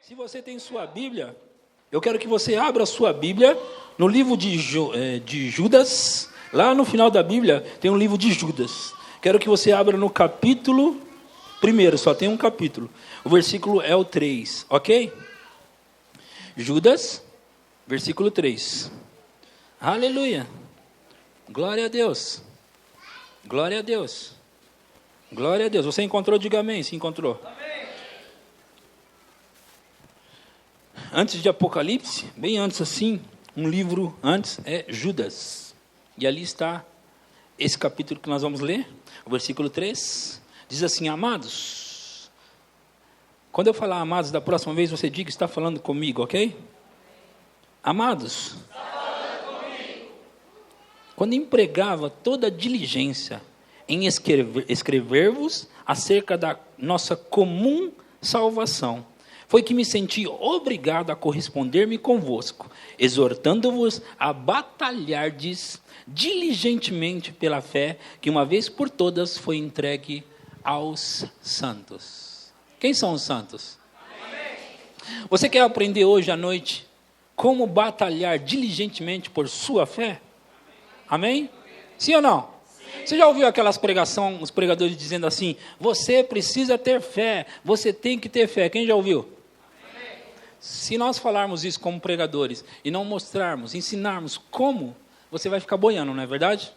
Se você tem sua Bíblia, eu quero que você abra a sua Bíblia no livro de Judas. Lá no final da Bíblia tem um livro de Judas. Quero que você abra no capítulo 1, só tem um capítulo. O versículo é o 3, ok? Judas, versículo 3. Aleluia. Glória a Deus. Glória a Deus. Glória a Deus. Você encontrou? Diga amém, se encontrou. Amém. Antes de Apocalipse, bem antes assim, um livro antes é Judas. E ali está esse capítulo que nós vamos ler, o versículo 3. Diz assim: amados. Quando eu falar amados, da próxima vez você diga que está falando comigo, ok? Amados. Está falando comigo. Quando empregava toda a diligência em escrever-vos acerca da nossa comum salvação, foi que me senti obrigado a corresponder-me convosco, exortando-vos a batalhardes diligentemente pela fé que uma vez por todas foi entregue aos santos. Quem são os santos? Amém. Você quer aprender hoje à noite como batalhar diligentemente por sua fé? Amém? Sim ou não? Sim. Você já ouviu aquelas pregações, os pregadores dizendo assim: você precisa ter fé, você tem que ter fé. Quem já ouviu? Se nós falarmos isso como pregadores e não mostrarmos, ensinarmos como, você vai ficar boiando, não é verdade?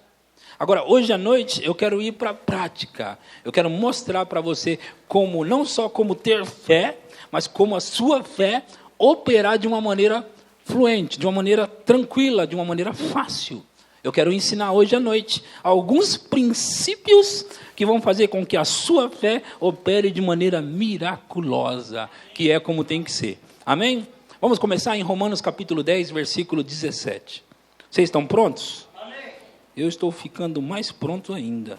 Agora, hoje à noite, eu quero ir para a prática. Eu quero mostrar para você como, não só como ter fé, mas como a sua fé operar de uma maneira fluente, de uma maneira tranquila, de uma maneira fácil. Eu quero ensinar hoje à noite alguns princípios que vão fazer com que a sua fé opere de maneira miraculosa, que é como tem que ser. Amém? Vamos começar em Romanos capítulo 10, versículo 17. Vocês estão prontos? Amém. Eu estou ficando mais pronto ainda.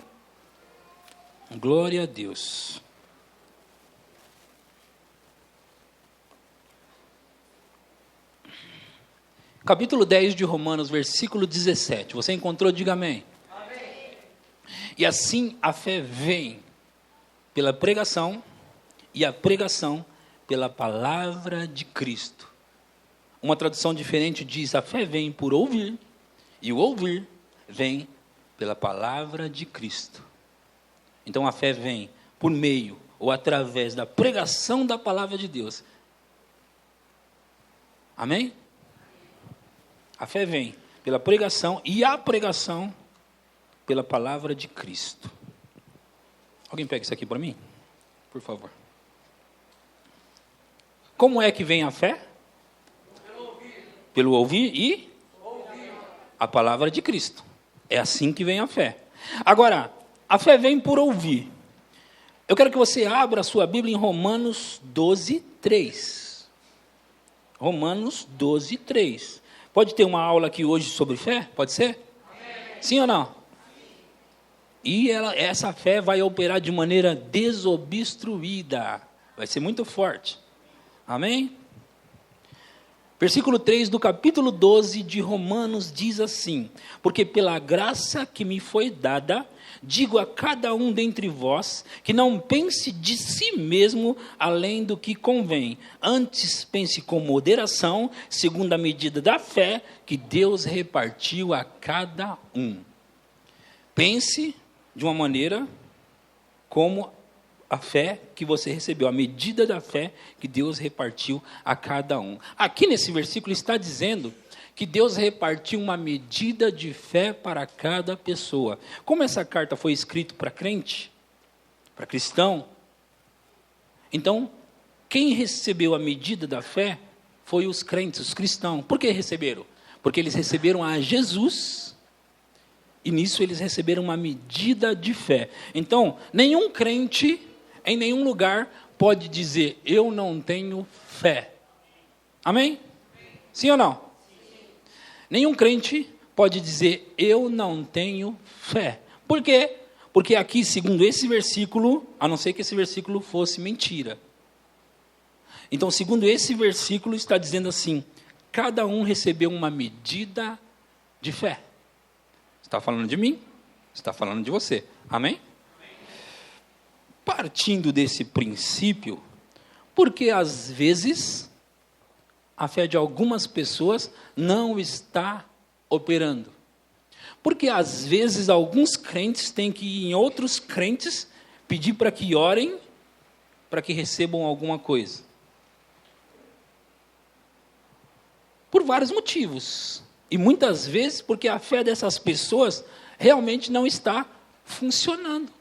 Glória a Deus. Capítulo 10 de Romanos, versículo 17. Você encontrou? Diga amém. Amém. E assim a fé vem pela pregação, e a pregação pela palavra de Cristo. Uma tradução diferente diz: a fé vem por ouvir, e o ouvir vem pela palavra de Cristo. Então a fé vem por meio ou através da pregação da palavra de Deus. Amém? A fé vem pela pregação, e a pregação pela palavra de Cristo. Alguém pega isso aqui para mim? Por favor. Como é que vem a fé? Pelo ouvir e a palavra de Cristo. É assim que vem a fé. Agora, a fé vem por ouvir. Eu quero que você abra a sua Bíblia em Romanos 12, 3. Romanos 12, 3. Pode ter uma aula aqui hoje sobre fé? Pode ser? Amém. Sim ou não? E essa fé vai operar de maneira desobstruída. Vai ser muito forte. Amém? Versículo 3 do capítulo 12 de Romanos diz assim: porque pela graça que me foi dada, digo a cada um dentre vós, que não pense de si mesmo além do que convém, antes pense com moderação, segundo a medida da fé que Deus repartiu a cada um. Pense de uma maneira como a fé que você recebeu, a medida da fé que Deus repartiu a cada um. Aqui nesse versículo está dizendo que Deus repartiu uma medida de fé para cada pessoa. Como essa carta foi escrita para crente, para cristão, então, quem recebeu a medida da fé foi os crentes, os cristãos. Por que receberam? Porque eles receberam a Jesus, e nisso eles receberam uma medida de fé. Então, nenhum crente em nenhum lugar pode dizer: eu não tenho fé. Amém? Sim ou não? Sim. Nenhum crente pode dizer: eu não tenho fé. Por quê? Porque aqui, segundo esse versículo, a não ser que esse versículo fosse mentira. Então, segundo esse versículo, está dizendo assim: cada um recebeu uma medida de fé. Está falando de mim? Está falando de você. Amém? Partindo desse princípio, Porque às vezes a fé de algumas pessoas não está operando. Porque às vezes alguns crentes têm que ir em outros crentes pedir para que orem, para que recebam alguma coisa. Por vários motivos. E muitas vezes porque a fé dessas pessoas realmente não está funcionando.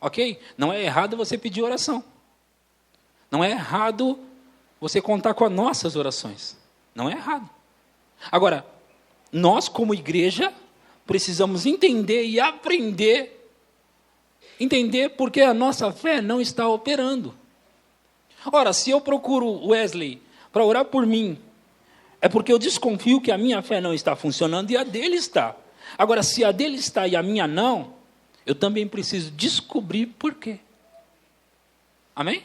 Ok? Não é errado você pedir oração. Não é errado você contar com as nossas orações. Não é errado. Agora, nós como igreja precisamos entender e aprender, entender porque a nossa fé não está operando. Ora, se eu procuro Wesley para orar por mim, é porque eu desconfio que a minha fé não está funcionando e a dele está. Agora, se a dele está e a minha não, eu também preciso descobrir por quê. Amém?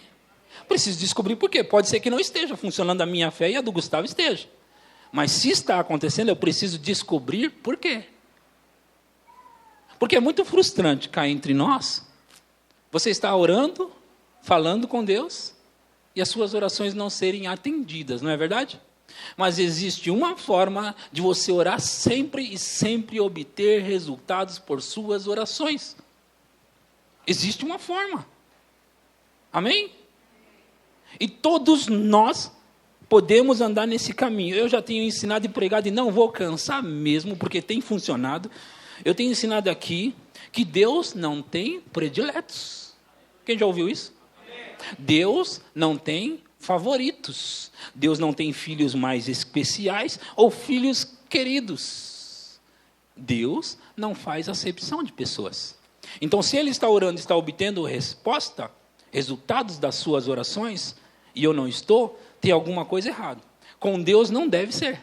Preciso descobrir por quê. Pode ser que não esteja funcionando a minha fé e a do Gustavo esteja. Mas se está acontecendo, eu preciso descobrir por quê. Porque é muito frustrante cá entre nós. Você está orando, falando com Deus, e as suas orações não serem atendidas, não é verdade? Mas existe uma forma de você orar sempre e sempre obter resultados por suas orações. Existe uma forma. Amém? E todos nós podemos andar nesse caminho. Eu já tenho ensinado e pregado e não vou cansar mesmo, porque tem funcionado. Eu tenho ensinado aqui que Deus não tem prediletos. Quem já ouviu isso? Deus não tem favoritos. Deus não tem filhos mais especiais ou filhos queridos. Deus não faz acepção de pessoas. Então, se ele está orando e está obtendo resposta, resultados das suas orações, e eu não estou, tem alguma coisa errada. Com Deus não deve ser.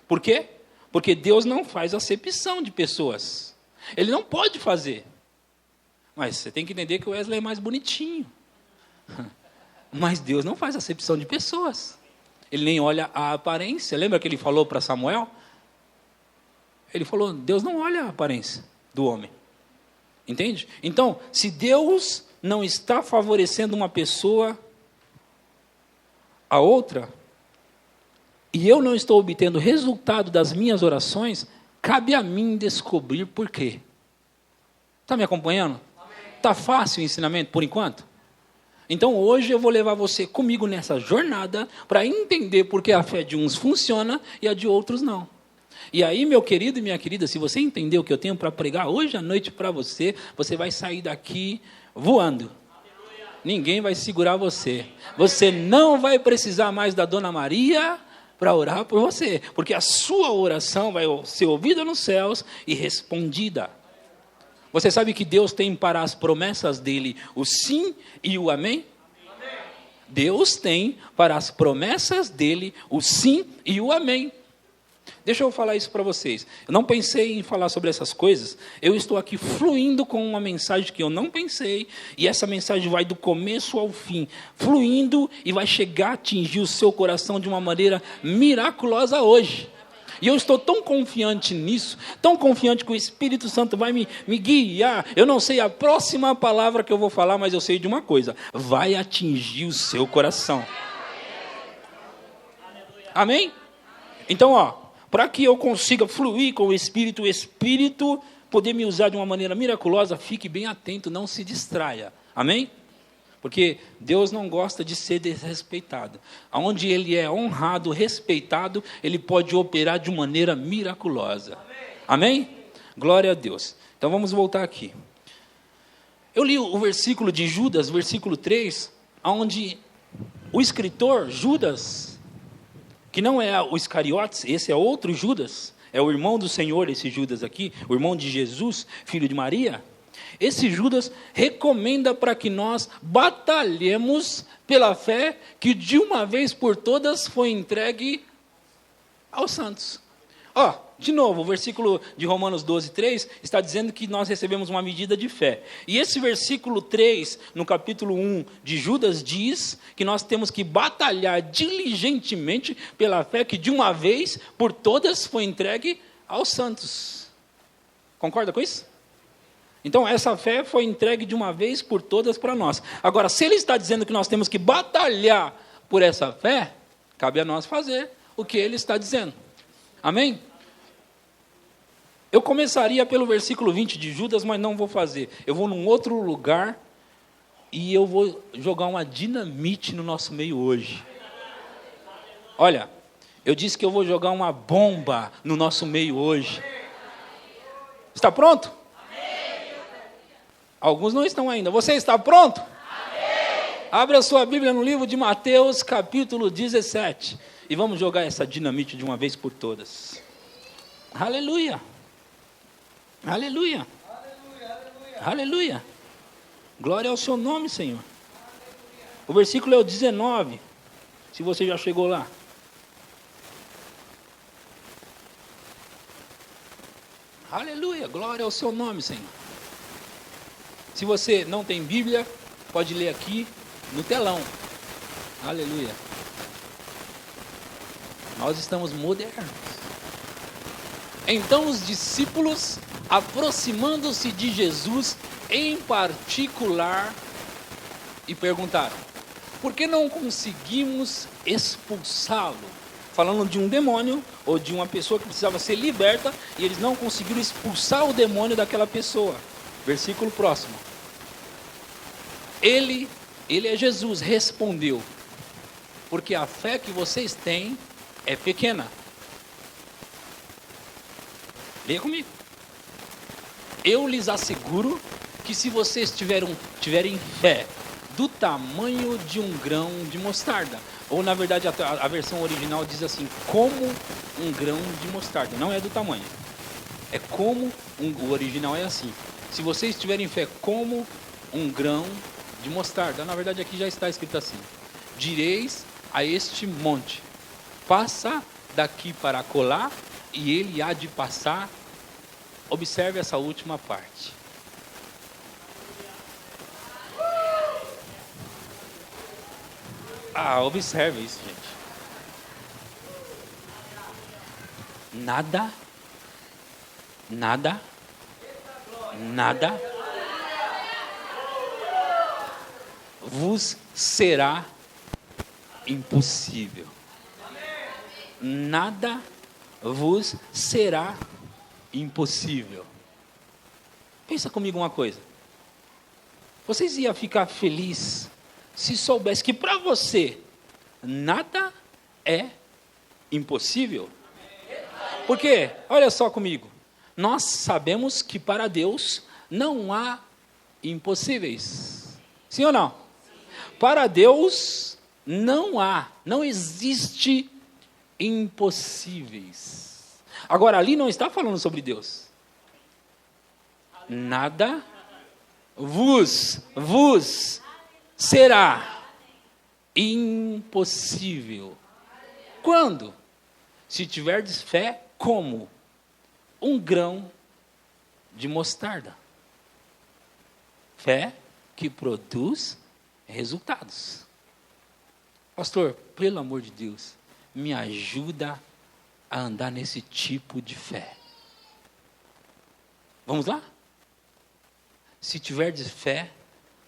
Por quê? Porque Deus não faz acepção de pessoas. Ele não pode fazer. Mas você tem que entender que o Wesley é mais bonitinho. Mas Deus não faz acepção de pessoas. Ele nem olha a aparência. Lembra que ele falou para Samuel? Ele falou, Deus não olha a aparência do homem. Entende? Então, se Deus não está favorecendo uma pessoa a outra, e eu não estou obtendo resultado das minhas orações, cabe a mim descobrir por quê. Está me acompanhando? Está fácil o ensinamento por enquanto? Então hoje eu vou levar você comigo nessa jornada para entender por que a fé de uns funciona e a de outros não. E aí, meu querido e minha querida, se você entender o que eu tenho para pregar hoje à noite para você, você vai sair daqui voando. Ninguém vai segurar você. Você não vai precisar mais da Dona Maria para orar por você, porque a sua oração vai ser ouvida nos céus e respondida. Você sabe que Deus tem para as promessas dele o sim e o amém? Deus tem para as promessas dele o sim e o amém. Deixa eu falar isso para vocês. Eu não pensei em falar sobre essas coisas. Eu estou aqui fluindo com uma mensagem que eu não pensei. E essa mensagem vai do começo ao fim. Fluindo e vai chegar a atingir o seu coração de uma maneira miraculosa hoje. E eu estou tão confiante nisso. Tão confiante que o Espírito Santo vai me guiar. Eu não sei a próxima palavra que eu vou falar, mas eu sei de uma coisa. Vai atingir o seu coração. Amém? Então, para que eu consiga fluir com o Espírito poder me usar de uma maneira miraculosa, fique bem atento, não se distraia. Amém? Porque Deus não gosta de ser desrespeitado. Onde Ele é honrado, respeitado, Ele pode operar de maneira miraculosa. Amém? Glória a Deus. Então vamos voltar aqui. Eu li o versículo de Judas, versículo 3, onde o escritor Judas, que não é o Iscariotes, esse é outro Judas, é o irmão do Senhor, esse Judas aqui, o irmão de Jesus, filho de Maria. Esse Judas recomenda para que nós batalhemos pela fé que de uma vez por todas foi entregue aos santos. De novo, o versículo de Romanos 12, 3, está dizendo que nós recebemos uma medida de fé. E esse versículo 3, no capítulo 1 de Judas, diz que nós temos que batalhar diligentemente pela fé que de uma vez por todas foi entregue aos santos. Concorda com isso? Então, essa fé foi entregue de uma vez por todas para nós. Agora, se ele está dizendo que nós temos que batalhar por essa fé, cabe a nós fazer o que ele está dizendo. Amém? Eu começaria pelo versículo 20 de Judas, mas não vou fazer. Eu vou num outro lugar e eu vou jogar uma dinamite no nosso meio hoje. Olha, eu disse que eu vou jogar uma bomba no nosso meio hoje. Está pronto? Alguns não estão ainda. Você está pronto? Abre a sua Bíblia no livro de Mateus, capítulo 17. E vamos jogar essa dinamite de uma vez por todas. Aleluia. Aleluia. Aleluia. Glória ao seu nome, Senhor. O versículo é o 19. Se você já chegou lá. Aleluia. Glória ao seu nome, Senhor. Se você não tem Bíblia, pode ler aqui no telão. Aleluia. Nós estamos modernos. Então os discípulos, aproximando-se de Jesus em particular, e perguntaram: por que não conseguimos expulsá-lo? Falando de um demônio, ou de uma pessoa que precisava ser liberta, e eles não conseguiram expulsar o demônio daquela pessoa. Versículo próximo. Ele é Jesus, respondeu: porque a fé que vocês têm é pequena. Leia comigo. Eu lhes asseguro que se vocês tiverem fé do tamanho de um grão de mostarda, ou na verdade a versão original diz assim, como um grão de mostarda, não é do tamanho, é como, o original é assim, se vocês tiverem fé como um grão de mostarda, na verdade aqui já está escrito assim, direis a este monte, passa daqui para acolá, e ele há de passar. Observe essa última parte. Observe isso, gente. Nada vos será impossível. Nada vos será impossível. Pensa comigo uma coisa. Vocês iam ficar felizes se soubesse que para você nada é impossível? Porque, olha só comigo, nós sabemos que para Deus não há impossíveis. Sim ou não? Para Deus não existe impossíveis. Agora, ali não está falando sobre Deus. Nada vos será impossível. Quando? Se tiverdes fé como um grão de mostarda. Fé que produz resultados. Pastor, pelo amor de Deus, me ajuda a andar nesse tipo de fé. Vamos lá? Se tiverdes fé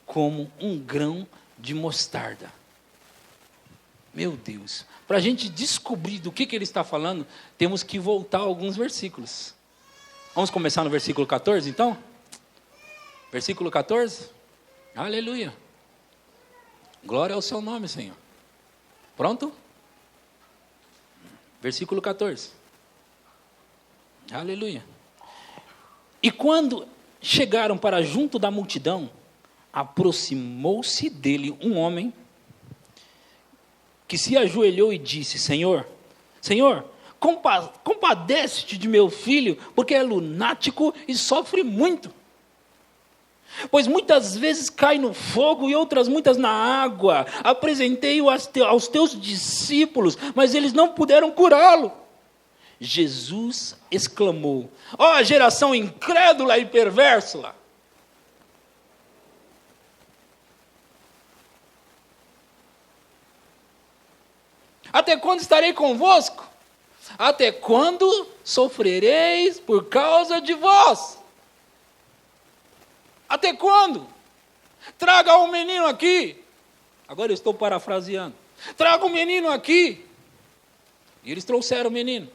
como um grão de mostarda. Meu Deus, para a gente descobrir do que ele está falando, temos que voltar a alguns versículos. Vamos começar no versículo 14, então? Versículo 14? Aleluia. Glória ao seu nome, Senhor. Pronto? Versículo 14. Aleluia. E quando chegaram para junto da multidão, aproximou-se dele um homem que se ajoelhou e disse: Senhor, compadece-te de meu filho, porque é lunático e sofre muito. Pois muitas vezes cai no fogo e outras muitas na água. Apresentei-o aos teus discípulos, mas eles não puderam curá-lo. Jesus exclamou: ó, geração incrédula e perversa! Até quando estarei convosco? Até quando sofrereis por causa de vós? Até quando? Traga o menino aqui. Agora eu estou parafraseando. Traga o menino aqui. E eles trouxeram o menino.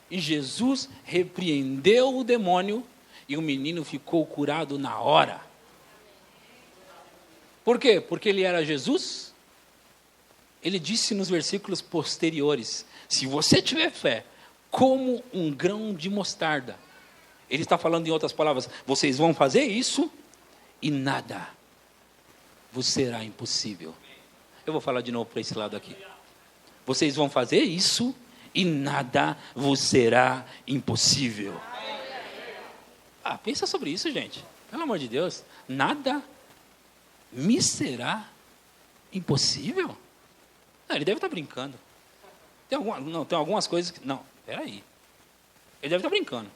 E Jesus repreendeu o demônio e o menino ficou curado na hora. Por quê? Porque ele era Jesus? Ele disse nos versículos posteriores, se você tiver fé, como um grão de mostarda. Ele está falando em outras palavras, vocês vão fazer isso e nada vos será impossível. Eu vou falar de novo para esse lado aqui. Vocês vão fazer isso e nada vos será impossível. Pensa sobre isso, gente. Pelo amor de Deus. Nada me será impossível? Não, ele deve estar brincando. Tem algumas coisas que... Não, peraí. Ele deve estar brincando.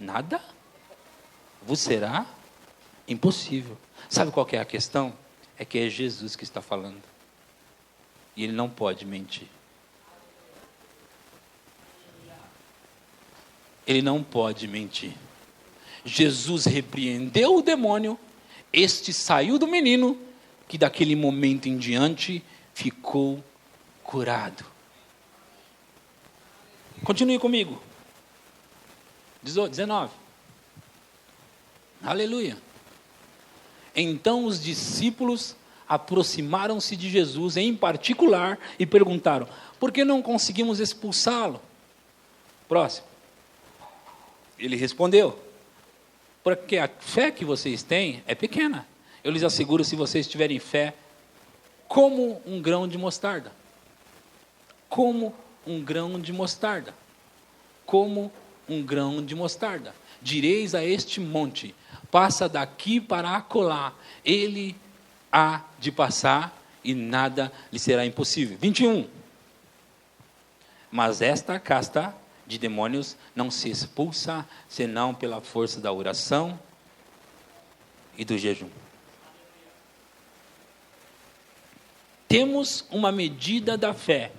Nada vos será impossível. Sabe qual que é a questão? É que é Jesus que está falando. E ele não pode mentir. Ele não pode mentir. Jesus repreendeu o demônio, este saiu do menino, que daquele momento em diante ficou curado. Continue comigo. 19. Aleluia. Então os discípulos aproximaram-se de Jesus em particular e perguntaram, por que não conseguimos expulsá-lo? Próximo. Ele respondeu, porque a fé que vocês têm é pequena. Eu lhes asseguro, se vocês tiverem fé, como um grão de mostarda. Como um grão de mostarda. Como um grão de mostarda. Direis a este monte, passa daqui para acolá. Ele há de passar e nada lhe será impossível. 21. Mas esta casta de demônios não se expulsa, senão pela força da oração e do jejum. Temos uma medida da fé.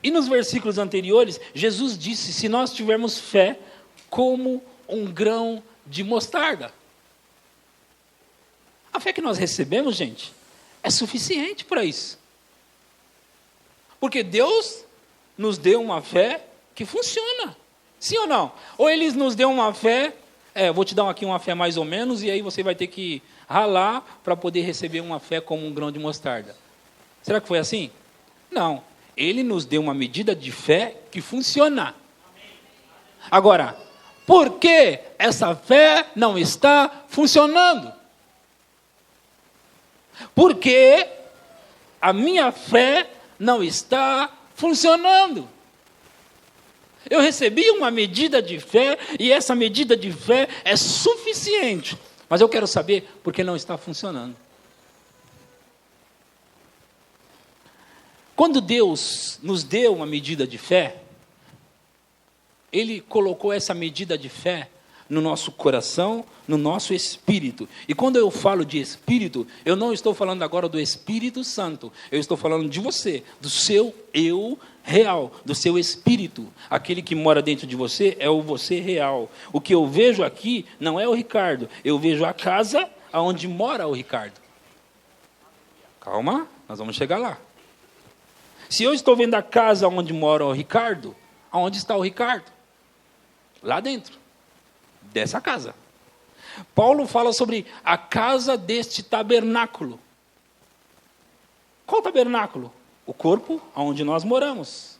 E nos versículos anteriores, Jesus disse, se nós tivermos fé como um grão de mostarda. A fé que nós recebemos, gente, é suficiente para isso. Porque Deus nos deu uma fé que funciona. Sim ou não? Ou Ele nos deu uma fé, vou te dar aqui uma fé mais ou menos, e aí você vai ter que ralar para poder receber uma fé como um grão de mostarda. Será que foi assim? Não. Ele nos deu uma medida de fé que funciona. Agora, por que essa fé não está funcionando? Porque a minha fé não está funcionando. Eu recebi uma medida de fé e essa medida de fé é suficiente. Mas eu quero saber por que não está funcionando. Quando Deus nos deu uma medida de fé, Ele colocou essa medida de fé no nosso coração, no nosso espírito. E quando eu falo de espírito, eu não estou falando agora do Espírito Santo. Eu estou falando de você, do seu eu real, do seu espírito. Aquele que mora dentro de você é o você real. O que eu vejo aqui não é o Ricardo. Eu vejo a casa onde mora o Ricardo. Calma, nós vamos chegar lá. Se eu estou vendo a casa onde mora o Ricardo, aonde está o Ricardo? Lá dentro dessa casa. Paulo fala sobre a casa deste tabernáculo. Qual tabernáculo? O corpo onde nós moramos.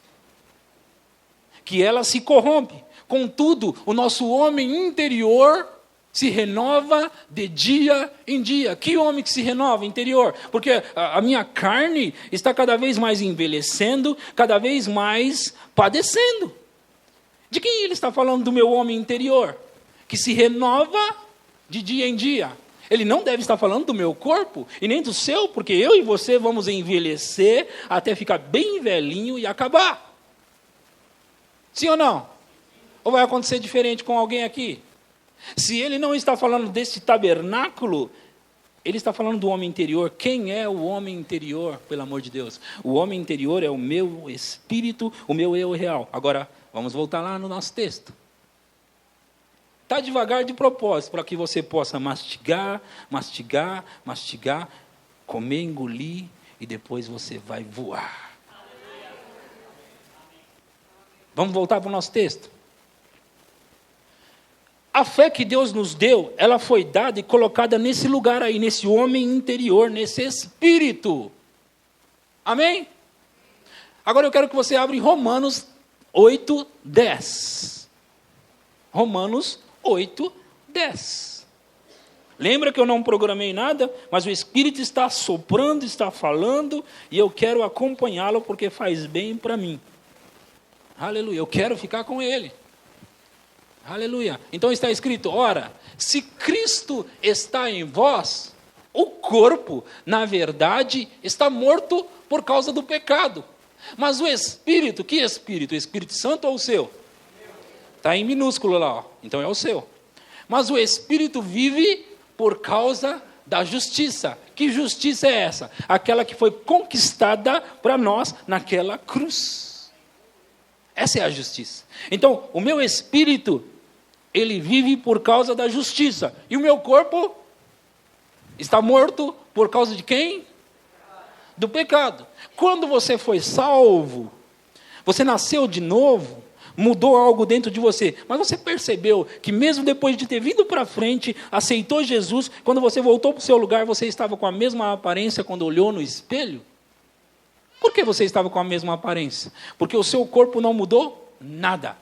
Que ela se corrompe. Contudo, o nosso homem interior se renova de dia em dia. Que homem que se renova interior? Porque a minha carne está cada vez mais envelhecendo, cada vez mais padecendo. De quem ele está falando do meu homem interior? Que se renova de dia em dia. Ele não deve estar falando do meu corpo e nem do seu, porque eu e você vamos envelhecer até ficar bem velhinho e acabar. Sim ou não? Ou vai acontecer diferente com alguém aqui? Se ele não está falando desse tabernáculo, ele está falando do homem interior. Quem é o homem interior, pelo amor de Deus? O homem interior é o meu espírito, o meu eu real. Agora, vamos voltar lá no nosso texto. matar devagar de propósito, para que você possa mastigar, mastigar, mastigar, comer, engolir, e depois você vai voar. Vamos voltar para o nosso texto? A fé que Deus nos deu, ela foi dada e colocada nesse lugar aí, nesse homem interior, nesse espírito. Amém? Agora eu quero que você abra em Romanos 8:10. Romanos 8:10. Lembra que eu não programei nada, mas o Espírito está soprando, está falando, e eu quero acompanhá-lo porque faz bem para mim. Aleluia, eu quero ficar com ele. Aleluia. Então está escrito, ora, se Cristo está em vós, o corpo, na verdade, está morto por causa do pecado. Mas o Espírito, que Espírito? O Espírito Santo ou o seu? Está em minúsculo lá, ó. Então é o seu. Mas o Espírito vive por causa da justiça. Que justiça é essa? Aquela que foi conquistada para nós naquela cruz. Essa é a justiça. Então, o meu Espírito, ele vive por causa da justiça. E o meu corpo está morto por causa de quem? Do pecado. Quando você foi salvo, você nasceu de novo, mudou algo dentro de você. Mas você percebeu que mesmo depois de ter vindo para frente, aceitou Jesus, quando você voltou para o seu lugar, você estava com a mesma aparência quando olhou no espelho? Por que você estava com a mesma aparência? Porque o seu corpo não mudou nada.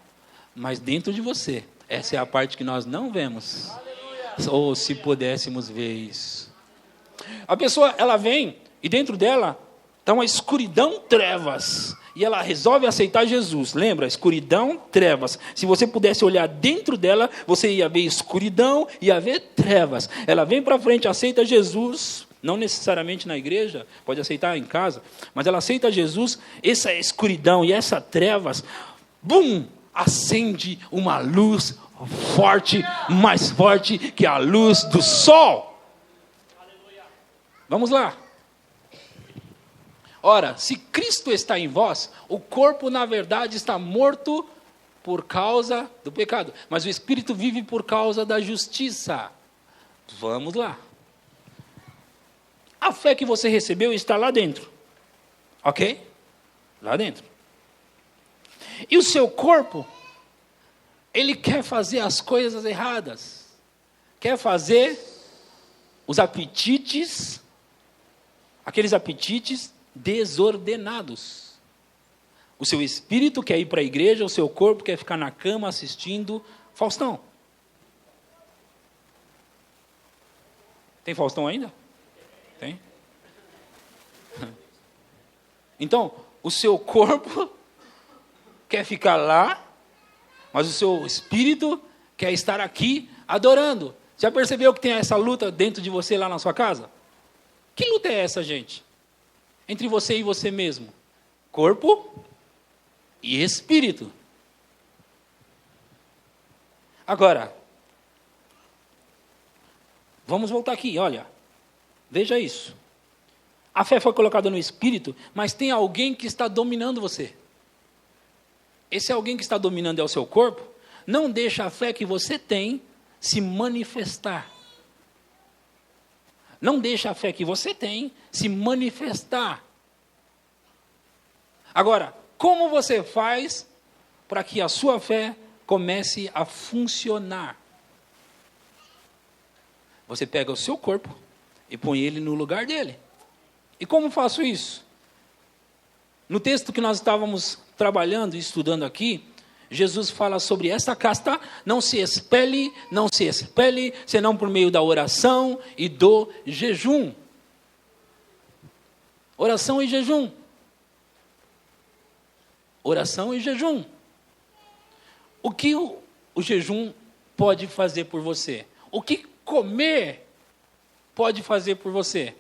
Mas dentro de você, essa é a parte que nós não vemos. Ou se pudéssemos ver isso. A pessoa, ela vem e dentro dela está uma escuridão, trevas. E ela resolve aceitar Jesus. Lembra? Escuridão, trevas. Se você pudesse olhar dentro dela, você ia ver escuridão, ia ver trevas. Ela vem para frente, aceita Jesus. Não necessariamente na igreja, pode aceitar em casa. Mas ela aceita Jesus, essa escuridão e essa trevas, bum, acende uma luz forte, mais forte que a luz do sol. Vamos lá. Ora, se Cristo está em vós, o corpo na verdade está morto por causa do pecado, mas o Espírito vive por causa da justiça. Vamos lá. A fé que você recebeu está lá dentro. Ok? Lá dentro. E o seu corpo, ele quer fazer as coisas erradas. Quer fazer os apetites, aqueles apetites desordenados. O seu espírito quer ir para a igreja, o seu corpo quer ficar na cama assistindo Faustão. Tem Faustão ainda? Tem? Então, o seu corpo quer ficar lá, mas o seu espírito quer estar aqui adorando. Já percebeu que tem essa luta dentro de você lá na sua casa? Que luta é essa, gente? Entre você e você mesmo. Corpo e espírito. Agora, vamos voltar aqui, olha. Veja isso. A fé foi colocada no espírito, mas tem alguém que está dominando você. Esse alguém que está dominando é o seu corpo. Não deixa a fé que você tem se manifestar. Não deixa a fé que você tem se manifestar. Agora, como você faz para que a sua fé comece a funcionar? Você pega o seu corpo e põe ele no lugar dele. E como faço isso? No texto que nós estávamos trabalhando e estudando aqui, Jesus fala sobre essa casta, não se expele, senão por meio da oração e do jejum. Oração e jejum. Oração e jejum. O que o jejum pode fazer por você? O que comer pode fazer por você?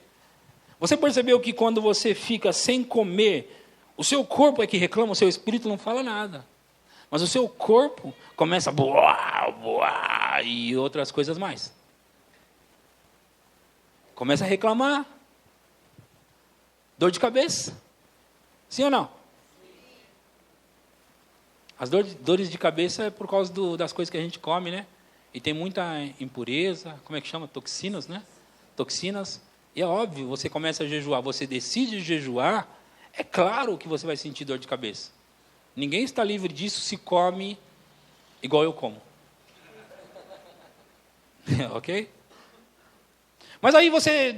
Você percebeu que quando você fica sem comer, o seu corpo é que reclama, o seu espírito não fala nada. Mas o seu corpo começa a boar e outras coisas mais. Começa a reclamar. Dor de cabeça. Sim ou não? As dores de cabeça é por causa das coisas que a gente come, né? e tem muita impureza, como é que chama? Toxinas, né? Toxinas. E é óbvio, você começa a jejuar, você decide jejuar, é claro que você vai sentir dor de cabeça. Ninguém está livre disso se come igual eu como. Ok? Mas aí você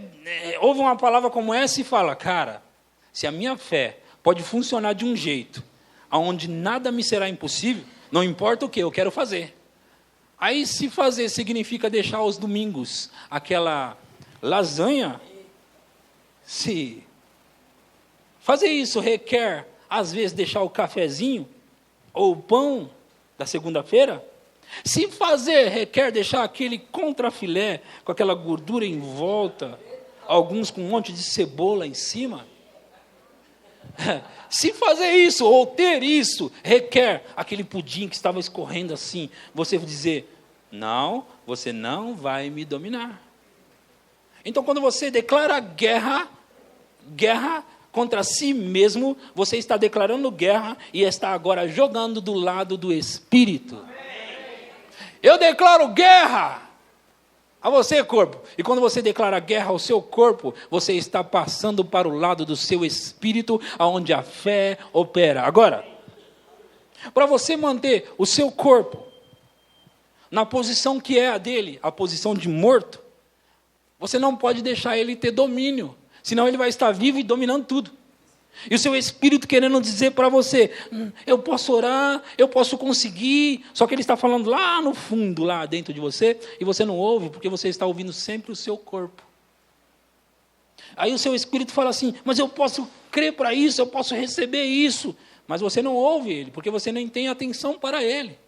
ouve uma palavra como essa e fala, cara, se a minha fé pode funcionar de um jeito, onde nada me será impossível, não importa o que, eu quero fazer. Aí se fazer significa deixar aos domingos aquela lasanha, se fazer isso requer, às vezes, deixar o cafezinho ou o pão da segunda-feira, se fazer requer deixar aquele contrafilé com aquela gordura em volta, alguns com um monte de cebola em cima, se fazer isso ou ter isso requer aquele pudim que estava escorrendo assim, você dizer, não, você não vai me dominar. Então, quando você declara guerra contra si mesmo, você está declarando guerra e está agora jogando do lado do Espírito. Eu declaro guerra a você, corpo. E quando você declara guerra ao seu corpo, você está passando para o lado do seu espírito, aonde a fé opera. Agora, para você manter o seu corpo na posição que é a dele, a posição de morto, você não pode deixar ele ter domínio, senão ele vai estar vivo e dominando tudo. E o seu espírito querendo dizer para você, eu posso orar, eu posso conseguir, só que ele está falando lá no fundo, lá dentro de você, e você não ouve, porque você está ouvindo sempre o seu corpo. Aí o seu espírito fala assim, mas eu posso crer para isso, eu posso receber isso, mas você não ouve ele, porque você nem tem atenção para ele.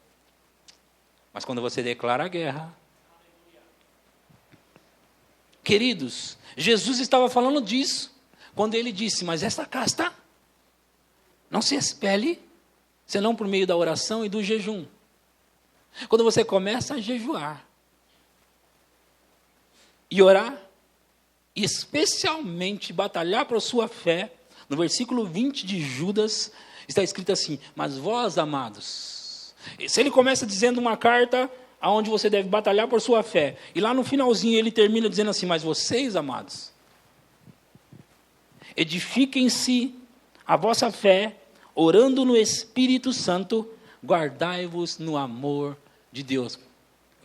Mas quando você declara a guerra, queridos, Jesus estava falando disso, quando ele disse, mas essa casta não se expele, senão por meio da oração e do jejum. Quando você começa a jejuar e orar, e especialmente batalhar para a sua fé, no versículo 20 de Judas, está escrito assim, mas vós, amados, se ele começa dizendo uma carta aonde você deve batalhar por sua fé, e lá no finalzinho ele termina dizendo assim, mas vocês, amados, edifiquem-se a vossa fé, orando no Espírito Santo, guardai-vos no amor de Deus.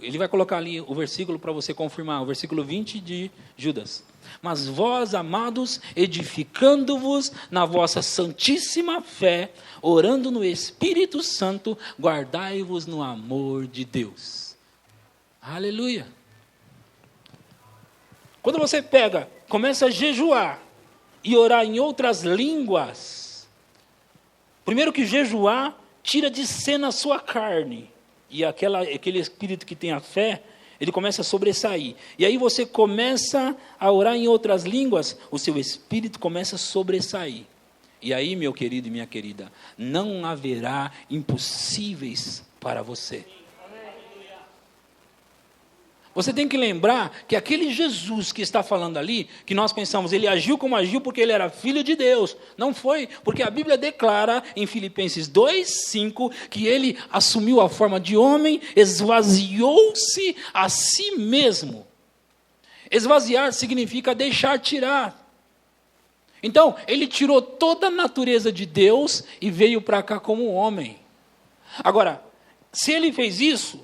Ele vai colocar ali o versículo para você confirmar, o versículo 20 de Judas. Mas vós, amados, edificando-vos na vossa santíssima fé, orando no Espírito Santo, guardai-vos no amor de Deus. Aleluia. Quando você começa a jejuar, e orar em outras línguas, primeiro que jejuar tira de cena a sua carne, e aquele espírito que tem a fé, ele começa a sobressair, e aí você começa a orar em outras línguas, o seu espírito começa a sobressair, e aí, meu querido e minha querida, não haverá impossíveis para você. Você tem que lembrar que aquele Jesus que está falando ali, que nós pensamos, ele agiu como agiu porque ele era filho de Deus. Não foi, porque a Bíblia declara em Filipenses 2:5 que ele assumiu a forma de homem, esvaziou-se a si mesmo. Esvaziar significa deixar tirar. Então, ele tirou toda a natureza de Deus e veio para cá como homem. Agora, se ele fez isso,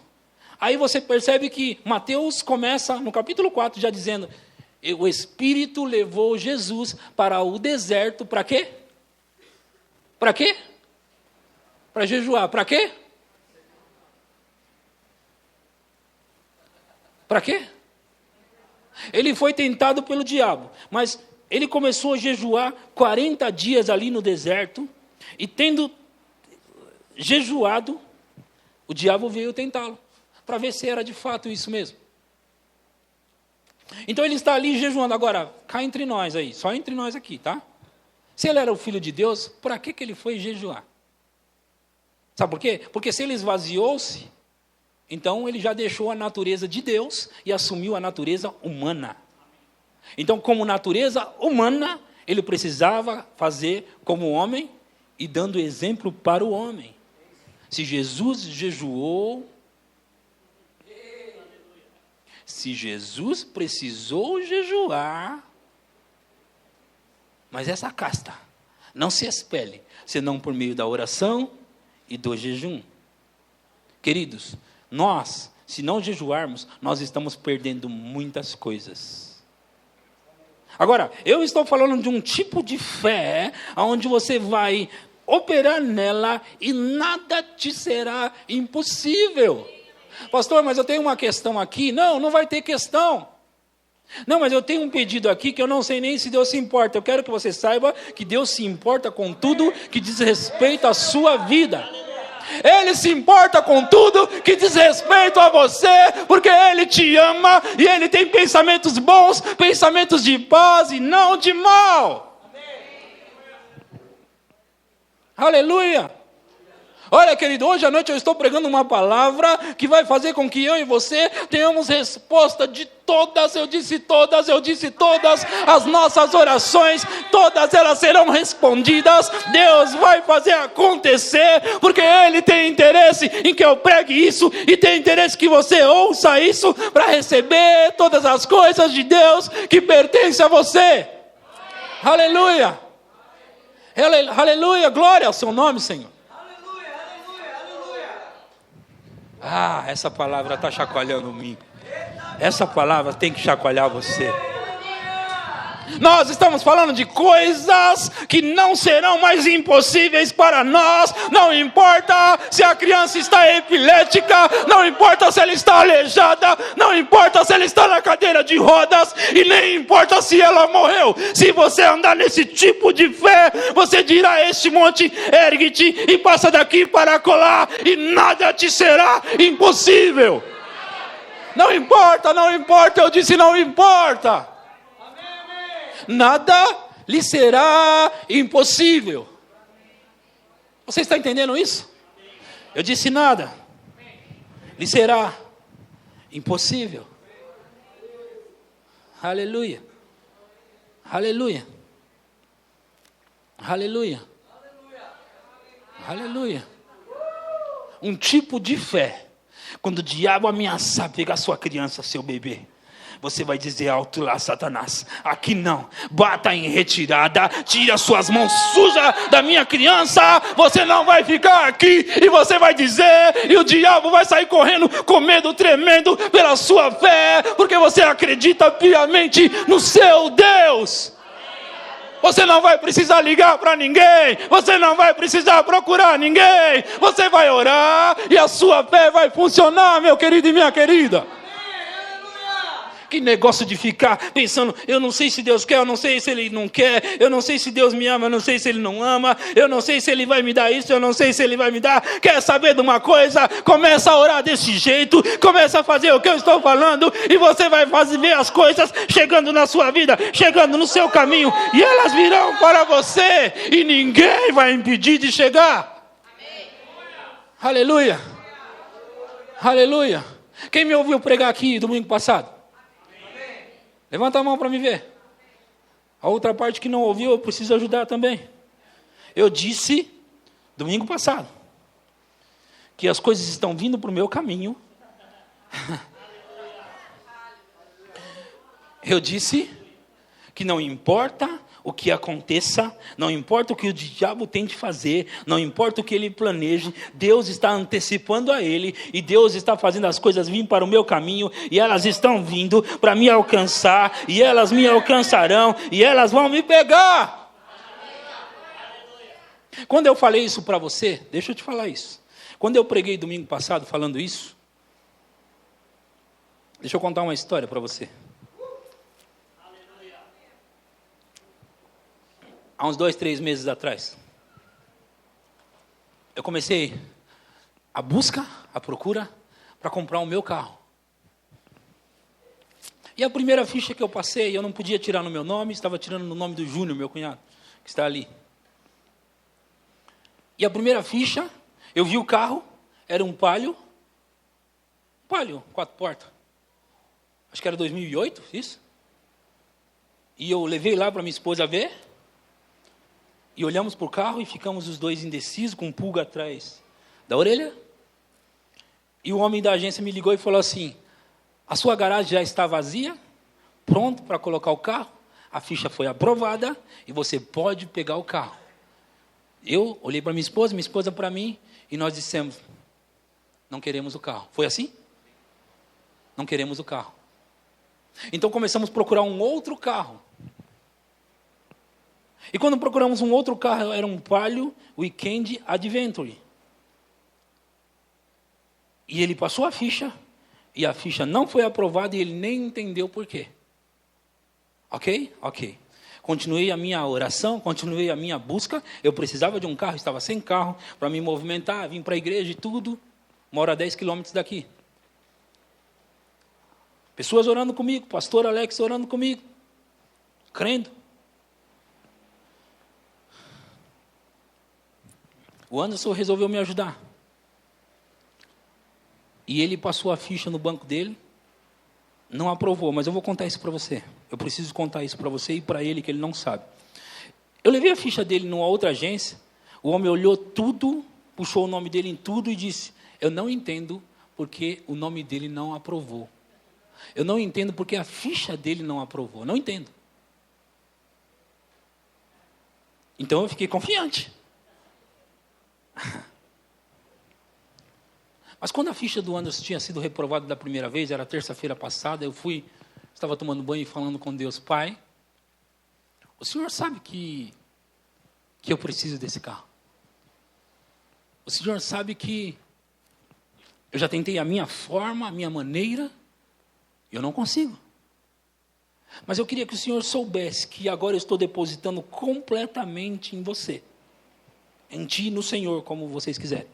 aí você percebe que Mateus começa no capítulo 4 já dizendo, o Espírito levou Jesus para o deserto, para quê? Para quê? Para jejuar. Para quê? Para quê? Ele foi tentado pelo diabo, mas ele começou a jejuar 40 dias ali no deserto, e tendo jejuado, o diabo veio tentá-lo, para ver se era de fato isso mesmo. Então ele está ali jejuando. Agora, cá entre nós aí, só entre nós aqui, tá? Se ele era o filho de Deus, para que ele foi jejuar? Sabe por quê? Porque se ele esvaziou-se, então ele já deixou a natureza de Deus e assumiu a natureza humana. Então, como natureza humana, ele precisava fazer como homem e dando exemplo para o homem. Se Jesus jejuou, Se Jesus precisou jejuar, mas essa casta não se expele, senão por meio da oração e do jejum. Queridos, nós, se não jejuarmos, nós estamos perdendo muitas coisas. Agora, eu estou falando de um tipo de fé, onde você vai operar nela e nada te será impossível. Pastor, mas eu tenho uma questão aqui. Não, não vai ter questão. Não, mas eu tenho um pedido aqui que eu não sei nem se Deus se importa. Eu quero que você saiba que Deus se importa com tudo que diz respeito à sua vida. Ele se importa com tudo que diz respeito a você, porque Ele te ama e Ele tem pensamentos bons, pensamentos de paz e não de mal. Aleluia! Olha, querido, hoje à noite eu estou pregando uma palavra que vai fazer com que eu e você tenhamos resposta de todas, eu disse todas, as nossas orações, todas elas serão respondidas. Deus vai fazer acontecer, porque Ele tem interesse em que eu pregue isso, e tem interesse que você ouça isso, para receber todas as coisas de Deus que pertencem a você. Aleluia! Aleluia, glória ao seu nome, Senhor. Ah, essa palavra está chacoalhando mim. Essa palavra tem que chacoalhar você. Nós estamos falando de coisas que não serão mais impossíveis para nós. Não importa se a criança está epilética, não importa se ela está aleijada, não importa se ela está na cadeira de rodas, e nem importa se ela morreu. Se você andar nesse tipo de fé, você dirá a este monte: ergue-te e passa daqui para colar, e nada te será impossível. Não importa, não importa, eu disse não importa. Nada lhe será impossível. Você está entendendo isso? Eu disse nada lhe será impossível. Aleluia. Aleluia. Aleluia. Aleluia. Um tipo de fé, quando o diabo ameaçar pegar sua criança, seu bebê, você vai dizer alto lá: Satanás, aqui não, bata em retirada, tira suas mãos sujas da minha criança, você não vai ficar aqui. E você vai dizer, e o diabo vai sair correndo com medo tremendo pela sua fé, porque você acredita piamente no seu Deus. Você não vai precisar ligar para ninguém, você não vai precisar procurar ninguém, você vai orar e a sua fé vai funcionar, meu querido e minha querida. Que negócio de ficar pensando: eu não sei se Deus quer, eu não sei se Ele não quer, eu não sei se Deus me ama, eu não sei se Ele não ama, eu não sei se Ele vai me dar isso, eu não sei se Ele vai me dar. Quer saber de uma coisa? Começa a orar desse jeito, começa a fazer o que eu estou falando, e você vai ver as coisas chegando na sua vida, chegando no seu caminho, e elas virão para você, e ninguém vai impedir de chegar. Amém. Aleluia. Aleluia. Quem me ouviu pregar aqui domingo passado? Levanta a mão para me ver. A outra parte que não ouviu, eu preciso ajudar também. Eu disse, domingo passado, que as coisas estão vindo para o meu caminho. Eu disse que não importa o que aconteça, não importa o que o diabo tente fazer, não importa o que ele planeje, Deus está antecipando a ele, e Deus está fazendo as coisas virem para o meu caminho, e elas estão vindo para me alcançar, e elas me alcançarão, e elas vão me pegar. Quando eu falei isso para você, deixa eu te falar isso. Quando eu preguei domingo passado falando isso, deixa eu contar uma história para você. Há uns 2, 3 meses atrás, eu comecei a busca, a procura, para comprar o meu carro. E a primeira ficha que eu passei, eu não podia tirar no meu nome, estava tirando no nome do Júnior, meu cunhado, que está ali. E a primeira ficha, eu vi o carro, era um Palio, 4 portas. Acho que era 2008, isso. E eu levei lá para minha esposa ver. E olhamos para o carro e ficamos os dois indecisos, com um pulga atrás da orelha. E o homem da agência me ligou e falou assim: A sua garagem já está vazia, pronto para colocar o carro, a ficha foi aprovada e você pode pegar o carro. Eu olhei para minha esposa para mim, e nós dissemos, não queremos o carro. Foi assim? Não queremos o carro. Então começamos a procurar um outro carro. E quando procuramos um outro carro, era um Palio Weekend Adventure. E ele passou a ficha, e a ficha não foi aprovada, e ele nem entendeu por quê. Ok? Ok. Continuei a minha oração, continuei a minha busca. Eu precisava de um carro, estava sem carro, para me movimentar, vim para a igreja e tudo. Moro a 10 quilômetros daqui. Pessoas orando comigo, pastor Alex orando comigo, crendo. O Anderson resolveu me ajudar. E ele passou a ficha no banco dele, não aprovou, mas eu vou contar isso para você. Eu preciso contar isso para você e para ele, que ele não sabe. Eu levei a ficha dele numa outra agência, o homem olhou tudo, puxou o nome dele em tudo e disse, eu não entendo porque o nome dele não aprovou. Eu não entendo porque a ficha dele não aprovou. Não entendo. Então eu fiquei confiante. Mas quando a ficha do Anderson tinha sido reprovada da primeira vez, era terça-feira passada, eu estava tomando banho e falando com Deus, Pai, o Senhor sabe que eu preciso desse carro. O Senhor sabe que eu já tentei a minha forma, a minha maneira, e eu não consigo. Mas eu queria que o Senhor soubesse que agora eu estou depositando completamente em você. Em Ti e no Senhor, como vocês quiserem.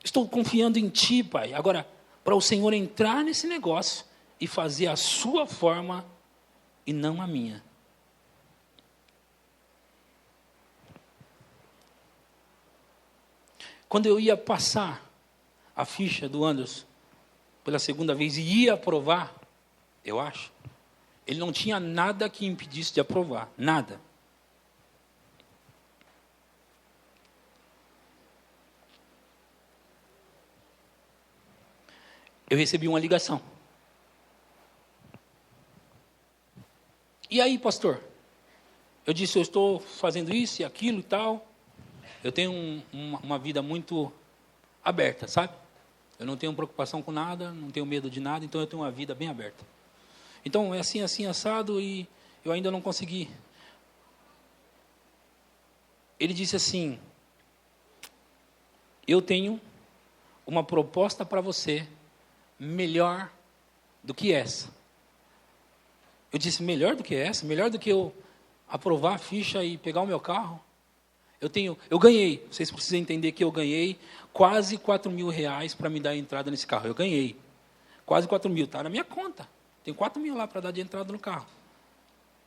Estou confiando em Ti, Pai. Agora, para o Senhor entrar nesse negócio e fazer a sua forma e não a minha. Quando eu ia passar a ficha do Anderson pela segunda vez e ia aprovar, eu acho, ele não tinha nada que impedisse de aprovar. Nada. Eu recebi uma ligação. E aí, pastor? Eu disse, eu estou fazendo isso e aquilo e tal. Eu tenho uma vida muito aberta, sabe? Eu não tenho preocupação com nada, não tenho medo de nada, então eu tenho uma vida bem aberta. Então, é assim, assim, assado, e eu ainda não consegui. Ele disse assim, eu tenho uma proposta para você, melhor do que essa. Eu disse, melhor do que essa? Melhor do que eu aprovar a ficha e pegar o meu carro? Eu ganhei, vocês precisam entender que eu ganhei quase 4 mil reais para me dar entrada nesse carro. Eu ganhei, quase 4 mil, está na minha conta. Tem 4 mil lá para dar de entrada no carro.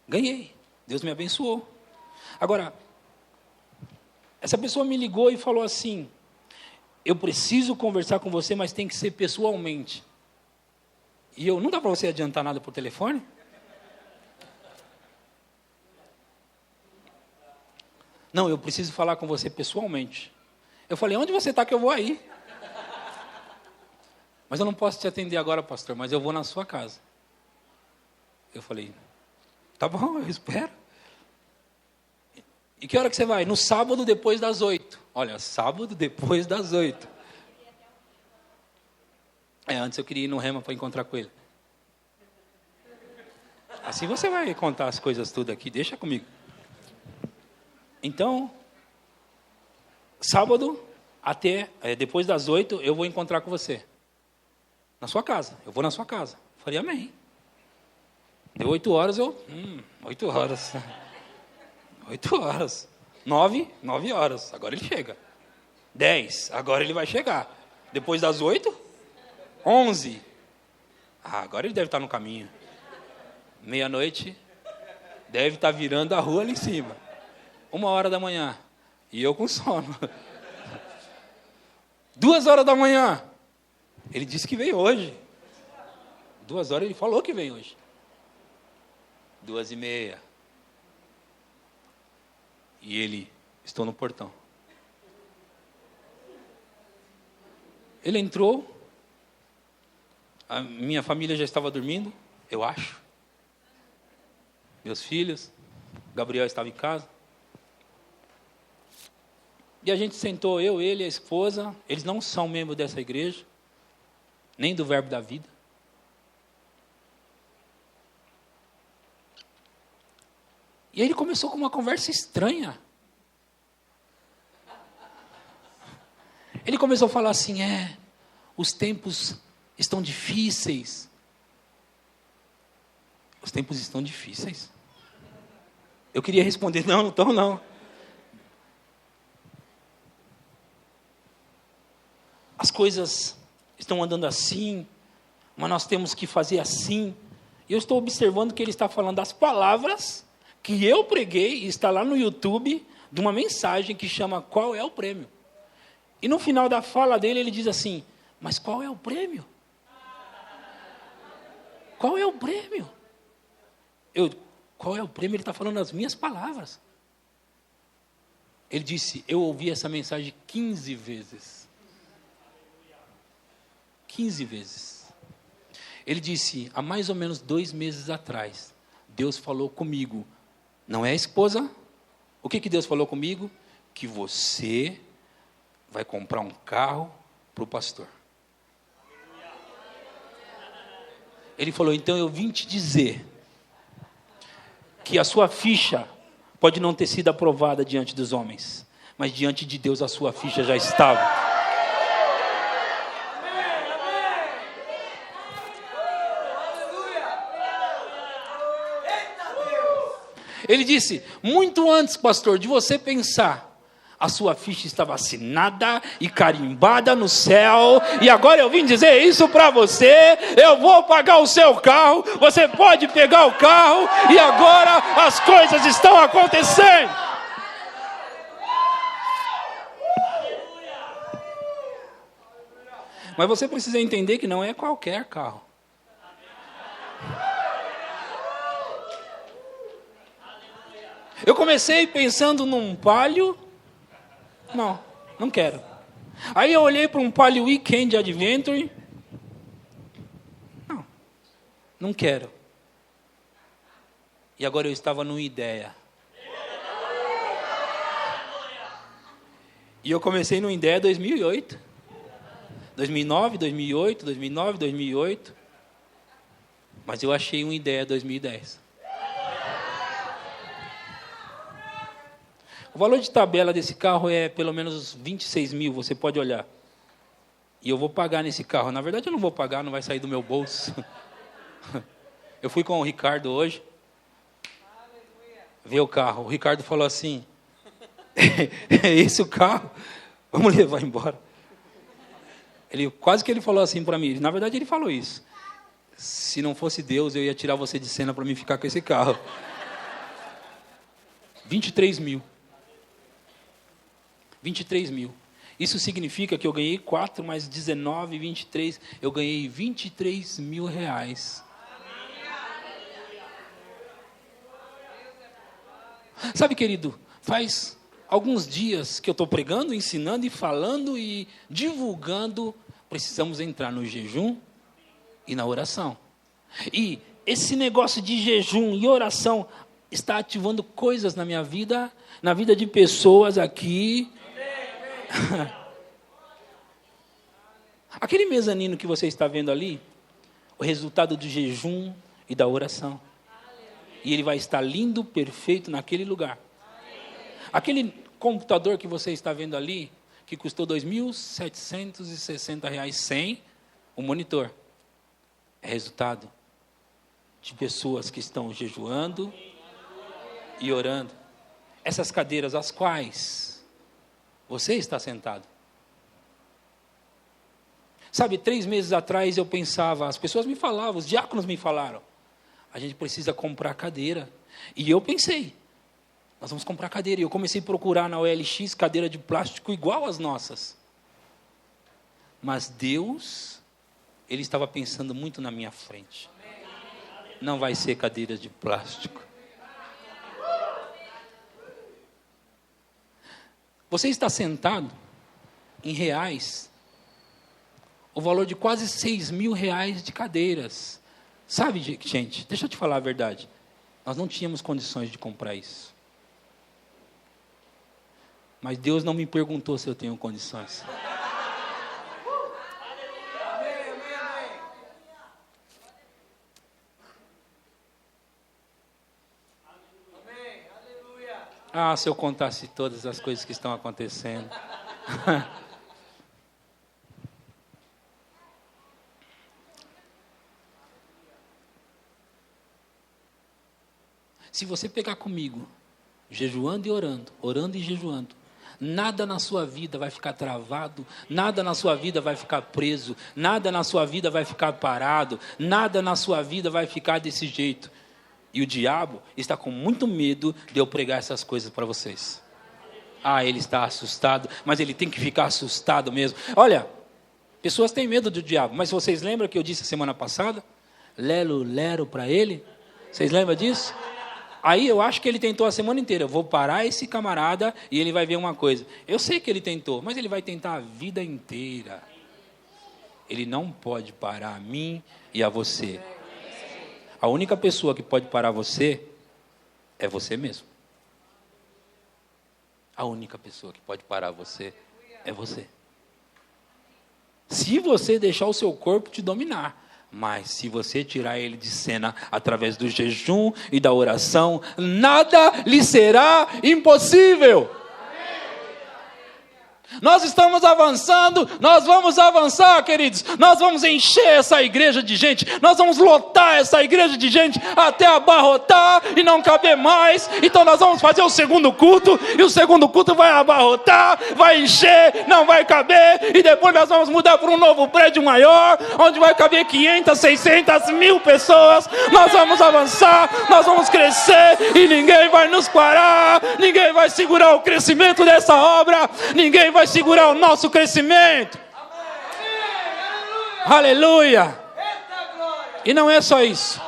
Ganhei, Deus me abençoou. Agora, essa pessoa me ligou e falou assim, eu preciso conversar com você, mas tem que ser pessoalmente. E não dá para você adiantar nada por telefone? Não, eu preciso falar com você pessoalmente. Eu falei, onde você está que eu vou aí? Mas eu não posso te atender agora, pastor, mas eu vou na sua casa. Eu falei, tá bom, eu espero. E que hora que você vai? No sábado depois das 8. Olha, sábado depois das 8. Antes eu queria ir no Rema para encontrar com ele. Assim você vai contar as coisas tudo aqui, deixa comigo. Então, sábado, até depois das 8, eu vou encontrar com você. Na sua casa, eu vou na sua casa. Eu falei, amém. Deu 8 horas, 8 horas. 8 horas. 9 horas, agora ele chega. 10, agora ele vai chegar. Depois das 8, 11. Agora ele deve estar no caminho. Meia-noite, deve estar virando a rua ali em cima. 1h da manhã, e eu com sono. 2h da manhã, ele disse que veio hoje. 2h ele falou que vem hoje. 2h30. E ele, estou no portão. Ele entrou, A minha família já estava dormindo, eu acho. Meus filhos, Gabriel estava em casa. E a gente sentou, eu, ele, a esposa. Eles não são membros dessa igreja, nem do Verbo da Vida. E aí ele começou com uma conversa estranha. Ele começou a falar assim, os tempos estão difíceis. Os tempos estão difíceis? Eu queria responder, não estão não. As coisas estão andando assim, mas nós temos que fazer assim. E eu estou observando que ele está falando das palavras que eu preguei, e está lá no YouTube, de uma mensagem que chama Qual é o Prêmio? E no final da fala dele, ele diz assim, mas qual é o prêmio? Qual é o prêmio? Qual é o prêmio? Ele está falando as minhas palavras. Ele disse, eu ouvi essa mensagem 15 vezes. 15 vezes. Ele disse, há mais ou menos 2 meses atrás, Deus falou comigo, não é esposa? O que Deus falou comigo? Que você vai comprar um carro para o pastor. Ele falou, então eu vim te dizer que a sua ficha pode não ter sido aprovada diante dos homens, mas diante de Deus a sua ficha já estava. Ele disse, muito antes, pastor, de você pensar, a sua ficha estava assinada e carimbada no céu, e agora eu vim dizer isso para você, eu vou pagar o seu carro, você pode pegar o carro, e agora as coisas estão acontecendo. Mas você precisa entender que não é qualquer carro. Eu comecei pensando num Palio. Não quero. Aí eu olhei para um Palio Weekend Adventure. Não quero. E agora eu estava numa ideia. E eu comecei numa ideia 2008. 2009, 2008, 2009, 2008. Mas eu achei uma ideia 2010. O valor de tabela desse carro é pelo menos 26 mil, você pode olhar. E eu vou pagar nesse carro. Na verdade eu não vou pagar, não vai sair do meu bolso. Eu fui com o Ricardo hoje. Ver o carro. O Ricardo falou assim, é esse o carro? Vamos levar embora. Quase que ele falou assim para mim. Na verdade ele falou isso. Se não fosse Deus, eu ia tirar você de cena para mim ficar com esse carro. 23 mil. 23 mil. Isso significa que eu ganhei 4 mais 19, 23. Eu ganhei 23 mil reais. Sabe, querido, faz alguns dias que eu estou pregando, ensinando e falando e divulgando. Precisamos entrar no jejum e na oração. E esse negócio de jejum e oração está ativando coisas na minha vida, na vida de pessoas aqui. Aquele mezanino que você está vendo ali, o resultado do jejum e da oração. E ele vai estar lindo, perfeito naquele lugar. Aquele computador que você está vendo ali, que custou R$ 2.760 sem o monitor, é resultado de pessoas que estão jejuando e orando. Essas cadeiras, as quais você está sentado. Sabe, 3 meses atrás eu pensava, as pessoas me falavam, os diáconos me falaram, a gente precisa comprar cadeira. E eu pensei, nós vamos comprar cadeira. E eu comecei a procurar na OLX cadeira de plástico igual às nossas. Mas Deus, Ele estava pensando muito na minha frente. Não vai ser cadeira de plástico. Você está sentado em reais o valor de quase R$6.000 de cadeiras. Sabe, gente, deixa eu te falar a verdade. Nós não tínhamos condições de comprar isso. Mas Deus não me perguntou se eu tenho condições. Ah, se eu contasse todas as coisas que estão acontecendo. Se você pegar comigo, jejuando e orando, orando e jejuando, nada na sua vida vai ficar travado, nada na sua vida vai ficar preso, nada na sua vida vai ficar parado, nada na sua vida vai ficar desse jeito. E o diabo está com muito medo de eu pregar essas coisas para vocês. Ah, ele está assustado, mas ele tem que ficar assustado mesmo. Olha, pessoas têm medo do diabo, mas vocês lembram que eu disse semana passada? Lero, lero para ele? Vocês lembram disso? Aí eu acho que ele tentou a semana inteira. Eu vou parar esse camarada e ele vai ver uma coisa. Eu sei que ele tentou, mas ele vai tentar a vida inteira. Ele não pode parar a mim e a você. A única pessoa que pode parar você é você mesmo. A única pessoa que pode parar você é você. Se você deixar o seu corpo te dominar. Mas se você tirar ele de cena através do jejum e da oração, nada lhe será impossível. Nós estamos avançando, nós vamos avançar, queridos. Nós vamos encher essa igreja de gente, nós vamos lotar essa igreja de gente até abarrotar e não caber mais. Então nós vamos fazer o segundo culto, e o segundo culto vai abarrotar, vai encher, não vai caber. E depois nós vamos mudar para um novo prédio maior, onde vai caber 500, 600, 1000 pessoas. Nós vamos avançar, nós vamos crescer, e ninguém vai nos parar, ninguém vai segurar o crescimento dessa obra, ninguém vai segurar o nosso crescimento. Aleluia. E não é só isso.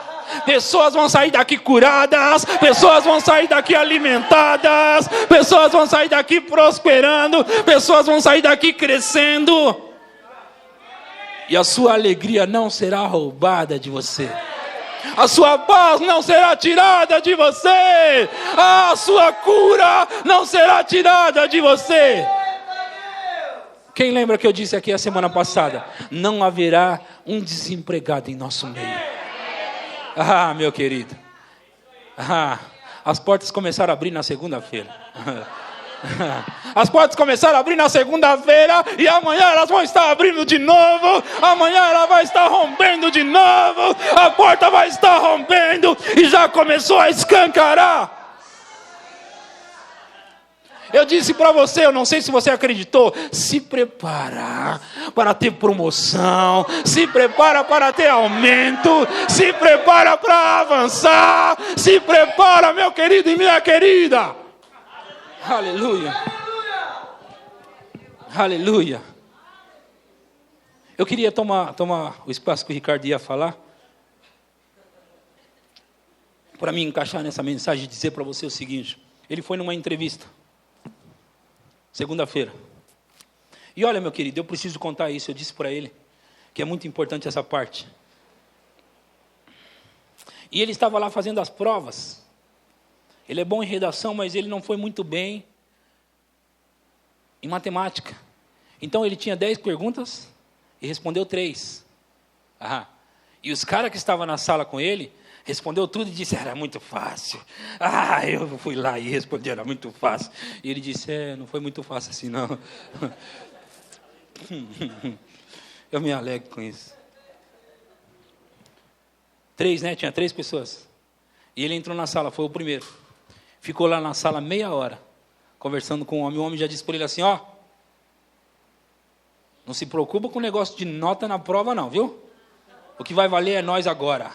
Pessoas vão sair daqui curadas, pessoas vão sair daqui alimentadas, pessoas vão sair daqui prosperando, pessoas vão sair daqui crescendo. E a sua alegria não será roubada de você. A sua paz não será tirada de você. A sua cura não será tirada de você. Quem lembra que eu disse aqui a semana passada? Não haverá um desempregado em nosso meio. Ah, meu querido. Ah, as portas começaram a abrir na segunda-feira. As portas começaram a abrir na segunda-feira, e amanhã elas vão estar abrindo de novo. Amanhã ela vai estar rompendo de novo. A porta vai estar rompendo e já começou a escancarar. Eu disse para você, eu não sei se você acreditou, se prepara para ter promoção, se prepara para ter aumento, se prepara para avançar, se prepara, meu querido e minha querida. Aleluia. Aleluia. Eu queria tomar o espaço que o Ricardo ia falar, para me encaixar nessa mensagem e dizer para você o seguinte. Ele foi numa entrevista segunda-feira. E olha, meu querido, eu preciso contar isso. Eu disse para ele que é muito importante essa parte. E ele estava lá fazendo as provas. Ele é bom em redação, mas ele não foi muito bem em matemática. Então ele tinha 10 perguntas e respondeu 3. E os caras que estavam na sala com ele respondeu tudo e disse, era muito fácil. Eu fui lá e respondi, era muito fácil. E ele disse, não foi muito fácil assim, não. Eu me alegro com isso. 3, né? Tinha 3 pessoas. E ele entrou na sala, foi o primeiro. Ficou lá na sala meia hora, conversando com o homem. O homem já disse para ele assim, não se preocupa com o negócio de nota na prova não, viu? O que vai valer é nós agora.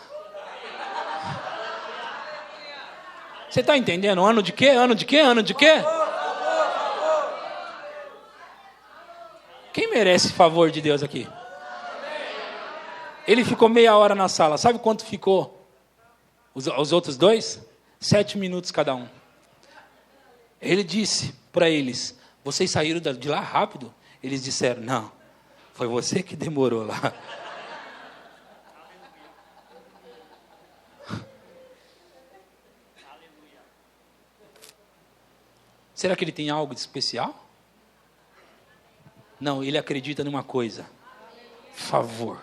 Você está entendendo? Ano de quê? Ano de quê? Ano de quê? Quem merece favor de Deus aqui? Ele ficou meia hora na sala. Sabe quanto ficou os outros 2? 7 minutos cada um. Ele disse para eles, vocês saíram de lá rápido? Eles disseram, não. Foi você que demorou lá. Será que ele tem algo de especial? Não, ele acredita numa coisa. Favor.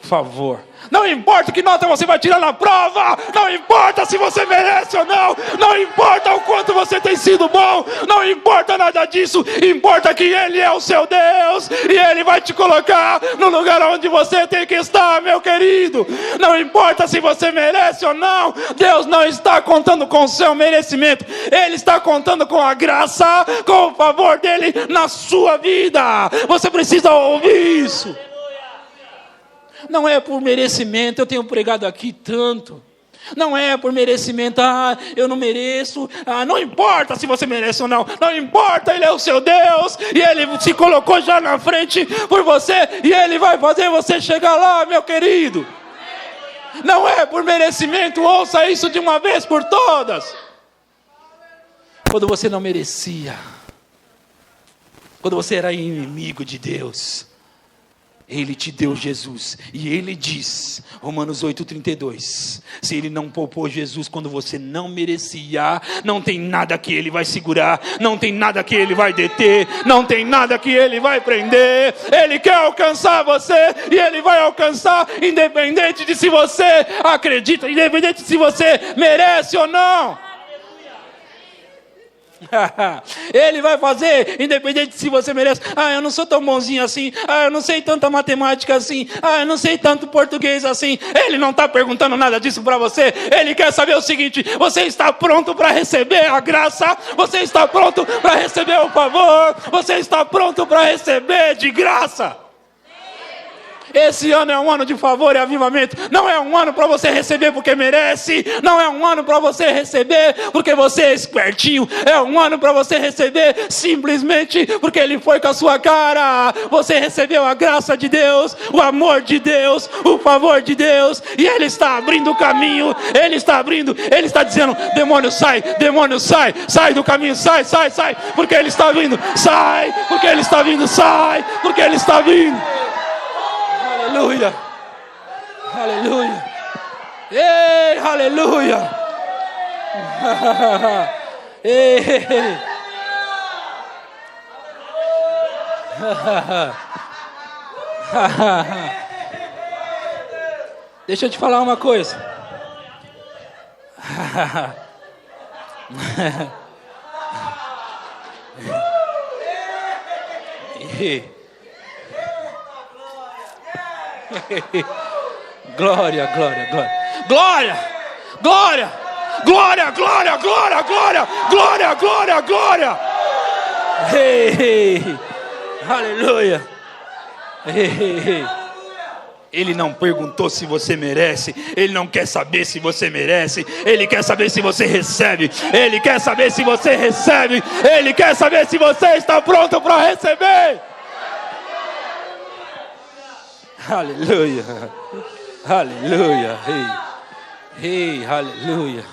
Favor. Não importa que nota você vai tirar na prova. Não importa se você merece ou não. Não importa o quanto você tem sido bom. Não importa nada disso. Importa que Ele é o seu Deus. E Ele vai te colocar no lugar onde você tem que estar, meu querido. Não importa se você merece ou não. Deus não está contando com o seu merecimento. Ele está contando com a graça, com o favor dEle na sua vida. Você precisa ouvir isso. Não é por merecimento, eu tenho pregado aqui tanto. Não é por merecimento, eu não mereço. Não importa se você merece ou não. Não importa, Ele é o seu Deus. E Ele se colocou já na frente por você. E Ele vai fazer você chegar lá, meu querido. Não é por merecimento, ouça isso de uma vez por todas. Quando você não merecia. Quando você era inimigo de Deus. Ele te deu Jesus, e Ele diz, Romanos 8,32, se Ele não poupou Jesus quando você não merecia, não tem nada que Ele vai segurar, não tem nada que Ele vai deter, não tem nada que Ele vai prender. Ele quer alcançar você, e Ele vai alcançar, independente de se você acredita, independente de se você merece ou não. Ele vai fazer, independente se você merece. Eu não sou tão bonzinho assim. Eu não sei tanta matemática assim. Eu não sei tanto português assim. Ele não está perguntando nada disso para você. Ele quer saber o seguinte: você está pronto para receber a graça? Você está pronto para receber o favor? Você está pronto para receber de graça? Esse ano é um ano de favor e avivamento. Não é um ano para você receber porque merece. Não é um ano para você receber porque você é espertinho. É um ano para você receber simplesmente porque Ele foi com a sua cara. Você recebeu a graça de Deus, o amor de Deus, o favor de Deus. E Ele está abrindo o caminho. Ele está abrindo. Ele está dizendo: demônio sai, sai do caminho, sai. Porque Ele está vindo, sai. Porque Ele está vindo, sai. Porque Ele está vindo. Aleluia, aleluia, ei, aleluia, ei. Deixa eu te falar uma coisa. Glória, glória, glória. Glória, glória, glória, glória, glória, glória, glória, glória, glória. Hey, aleluia. Hey. Ele não perguntou se você merece. Ele não quer saber se você merece. Ele quer saber se você recebe. Ele quer saber se você recebe. Ele quer saber se você está pronto para receber. Aleluia, aleluia, ei, aleluia.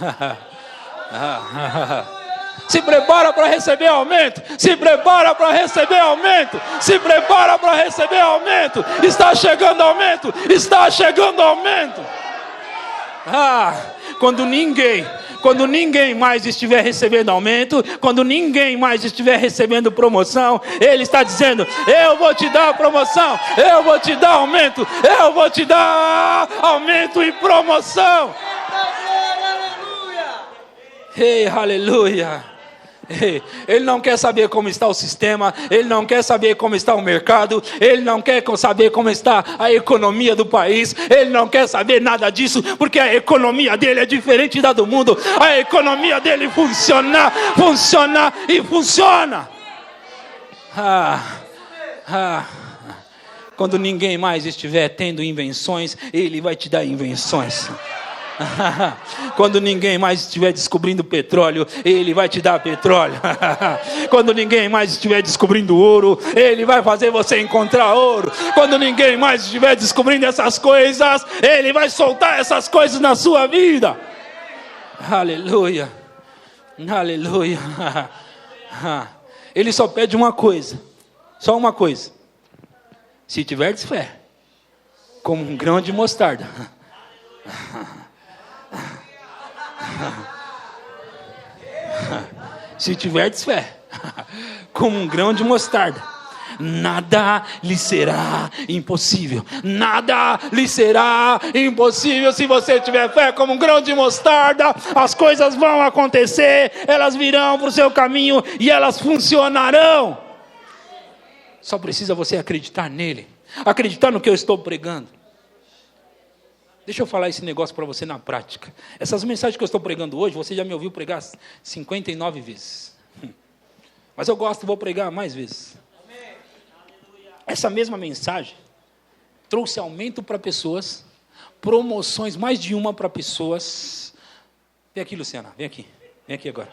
Se prepara para receber aumento. Se prepara para receber aumento. Se prepara para receber aumento. Está chegando aumento. Está chegando aumento. Quando ninguém mais estiver recebendo aumento, quando ninguém mais estiver recebendo promoção, Ele está dizendo: eu vou te dar promoção, eu vou te dar aumento, eu vou te dar aumento e promoção. Ei, aleluia. Ele não quer saber como está o sistema. Ele não quer saber como está o mercado. Ele não quer saber como está a economia do país. Ele não quer saber nada disso, porque a economia dele é diferente da do mundo. A economia dele funciona e funciona. Quando ninguém mais estiver tendo invenções, Ele vai te dar invenções. Quando ninguém mais estiver descobrindo petróleo, Ele vai te dar petróleo. Quando ninguém mais estiver descobrindo ouro, Ele vai fazer você encontrar ouro. Quando ninguém mais estiver descobrindo essas coisas, Ele vai soltar essas coisas na sua vida. Aleluia, aleluia. Ele só pede uma coisa, só uma coisa: Se tiverdes fé, como um grão de mostarda. Se tiverdes fé, como um grão de mostarda, nada lhe será impossível. Nada lhe será impossível. Se você tiver fé como um grão de mostarda, as coisas vão acontecer, elas virão para o seu caminho e elas funcionarão. Só precisa você acreditar nele, acreditar no que eu estou pregando. Deixa eu falar esse negócio para você na prática. Essas mensagens que eu estou pregando hoje, você já me ouviu pregar 59 vezes. Mas eu gosto, vou pregar mais vezes. Essa mesma mensagem trouxe aumento para pessoas, promoções, mais de uma para pessoas. Vem aqui, Luciana, vem aqui agora.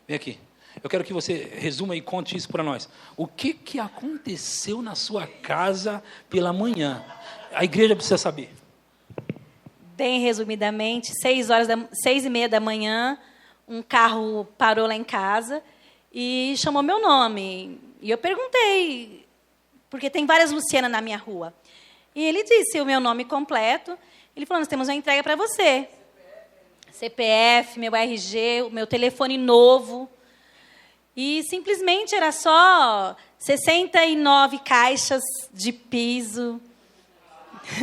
Vem aqui. Eu quero que você resuma e conte isso para nós. O que aconteceu na sua casa pela manhã? A igreja precisa saber. Bem resumidamente, 6h30 da manhã, um carro parou lá em casa e chamou meu nome. E eu perguntei, porque tem várias Luciana na minha rua. E ele disse o meu nome completo. Ele falou, nós temos uma entrega para você. CPF, meu RG, o meu telefone novo. E simplesmente era só 69 caixas de piso,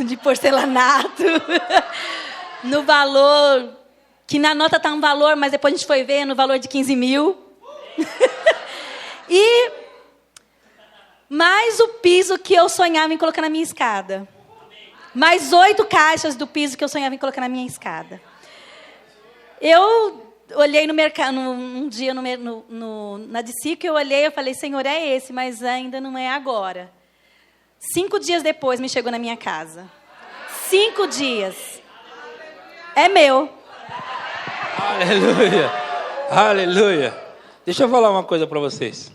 de porcelanato, no valor, que na nota está um valor, mas depois a gente foi ver, no valor de 15 mil. E mais o piso que eu sonhava em colocar na minha escada. Mais 8 caixas do piso que eu sonhava em colocar na minha escada. Eu olhei no mercado, um dia na Dicico, eu olhei e falei, Senhor, é esse, mas ainda não é agora. 5 dias depois me chegou na minha casa. 5 dias. É meu. Aleluia. Aleluia. Deixa eu falar uma coisa para vocês.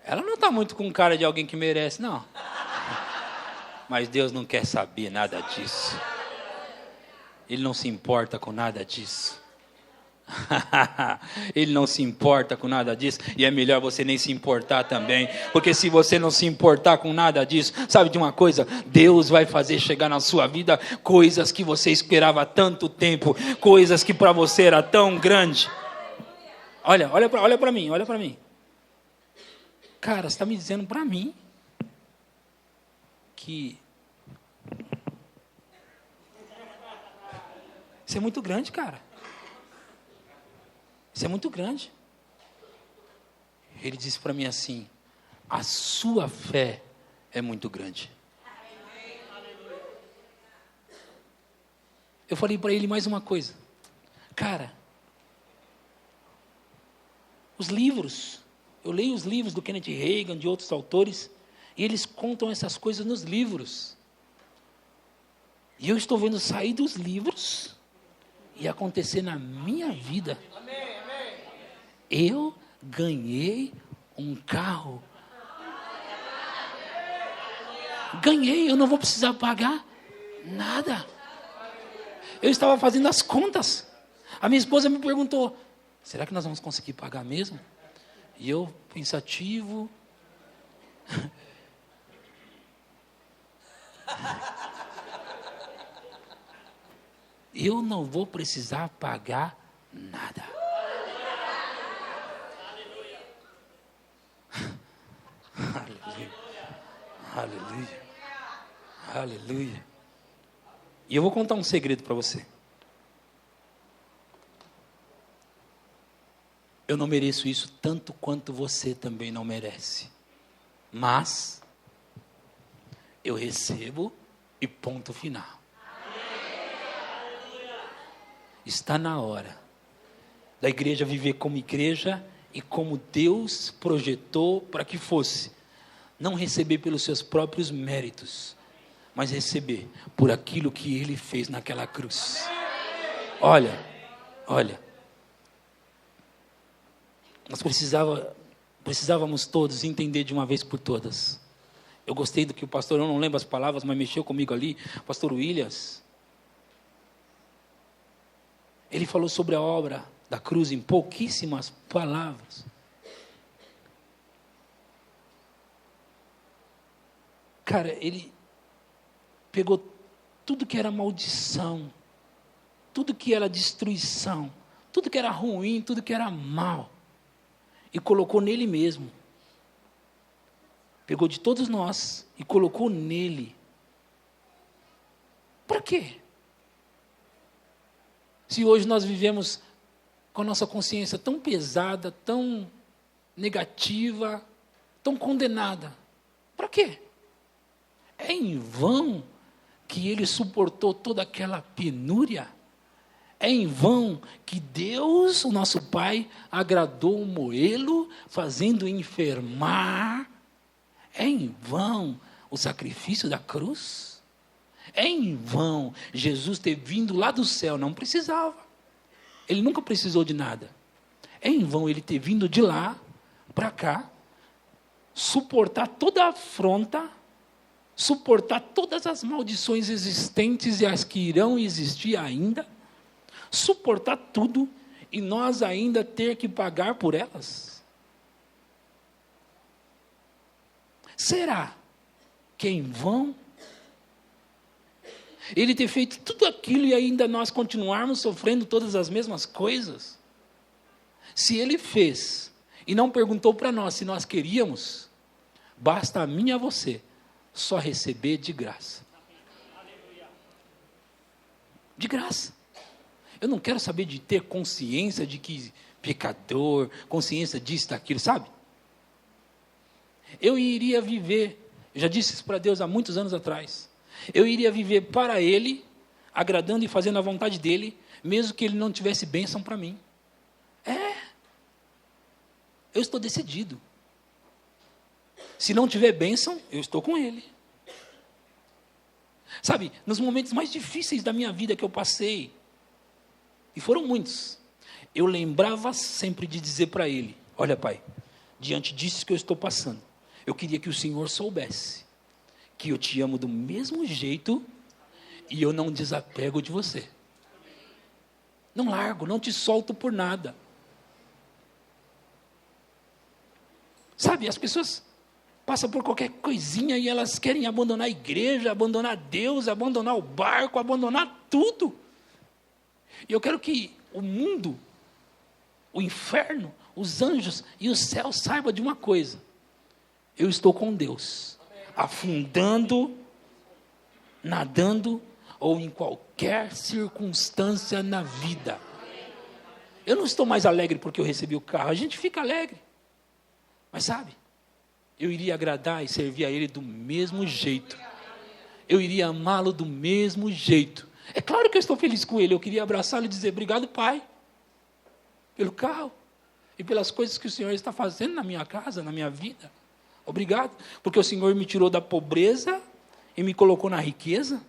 Ela não está muito com cara de alguém que merece, não. Mas Deus não quer saber nada disso. Ele não se importa com nada disso. Ele não se importa com nada disso. E é melhor você nem se importar também. Porque se você não se importar com nada disso, sabe de uma coisa? Deus vai fazer chegar na sua vida coisas que você esperava há tanto tempo, coisas que para você era tão grande. Olha para mim, olha para mim. Cara, você está me dizendo para mim que isso é muito grande, cara. Isso é muito grande. Ele disse para mim assim, a sua fé é muito grande. Eu falei para ele mais uma coisa. Cara, os livros, eu leio os livros do Kenneth Hagin, de outros autores, e eles contam essas coisas nos livros. E eu estou vendo sair dos livros e acontecer na minha vida. Eu ganhei um carro. Ganhei, eu não vou precisar pagar nada. Eu estava fazendo as contas. A minha esposa me perguntou, será que nós vamos conseguir pagar mesmo? E eu, pensativo. Eu não vou precisar pagar nada. Aleluia. Aleluia. Aleluia. E eu vou contar um segredo para você. Eu não mereço isso tanto quanto você também não merece. Mas eu recebo e ponto final. Está na hora da igreja viver como igreja e como Deus projetou para que fosse. Não receber pelos seus próprios méritos, mas receber por aquilo que Ele fez naquela cruz. Olha, nós precisávamos todos entender de uma vez por todas. Eu gostei do que o pastor, eu não lembro as palavras, mas mexeu comigo ali, o pastor Williams. Ele falou sobre a obra da cruz em pouquíssimas palavras. Cara, ele pegou tudo que era maldição, tudo que era destruição, tudo que era ruim, tudo que era mal, e colocou nele mesmo. Pegou de todos nós e colocou nele. Para quê? Se hoje nós vivemos com a nossa consciência tão pesada, tão negativa, tão condenada, para quê? É em vão que ele suportou toda aquela penúria? É em vão que Deus, o nosso Pai, agradou moê-lo, fazendo enfermar? É em vão o sacrifício da cruz? É em vão Jesus ter vindo lá do céu? Não precisava. Ele nunca precisou de nada. É em vão ele ter vindo de lá para cá, suportar toda a afronta, suportar todas as maldições existentes e as que irão existir ainda, suportar tudo e nós ainda ter que pagar por elas? Será que é em vão ele ter feito tudo aquilo e ainda nós continuarmos sofrendo todas as mesmas coisas? Se ele fez e não perguntou para nós se nós queríamos, basta a mim e a você só receber de graça. De graça. Eu não quero saber de ter consciência de que pecador, consciência disso, daquilo, sabe? Eu iria viver, eu já disse isso para Deus há muitos anos atrás, eu iria viver para Ele, agradando e fazendo a vontade dEle, mesmo que Ele não tivesse bênção para mim. Eu estou decidido. Se não tiver bênção, eu estou com Ele. Sabe, nos momentos mais difíceis da minha vida que eu passei, e foram muitos, eu lembrava sempre de dizer para Ele: olha, Pai, diante disso que eu estou passando, eu queria que o Senhor soubesse que eu te amo do mesmo jeito e eu não desapego de você. Não largo, não te solto por nada. Sabe, as pessoas passam por qualquer coisinha e elas querem abandonar a igreja, abandonar Deus, abandonar o barco, abandonar tudo. E eu quero que o mundo, o inferno, os anjos e o céu saibam de uma coisa: eu estou com Deus, afundando, nadando ou em qualquer circunstância na vida. Eu não estou mais alegre porque eu recebi o carro, a gente fica alegre, mas sabe, eu iria agradar e servir a Ele do mesmo jeito, eu iria amá-lo do mesmo jeito. É claro que eu estou feliz com Ele, eu queria abraçá-lo e dizer: obrigado, Pai, pelo carro e pelas coisas que o Senhor está fazendo na minha casa, na minha vida. Obrigado, porque o Senhor me tirou da pobreza e me colocou na riqueza.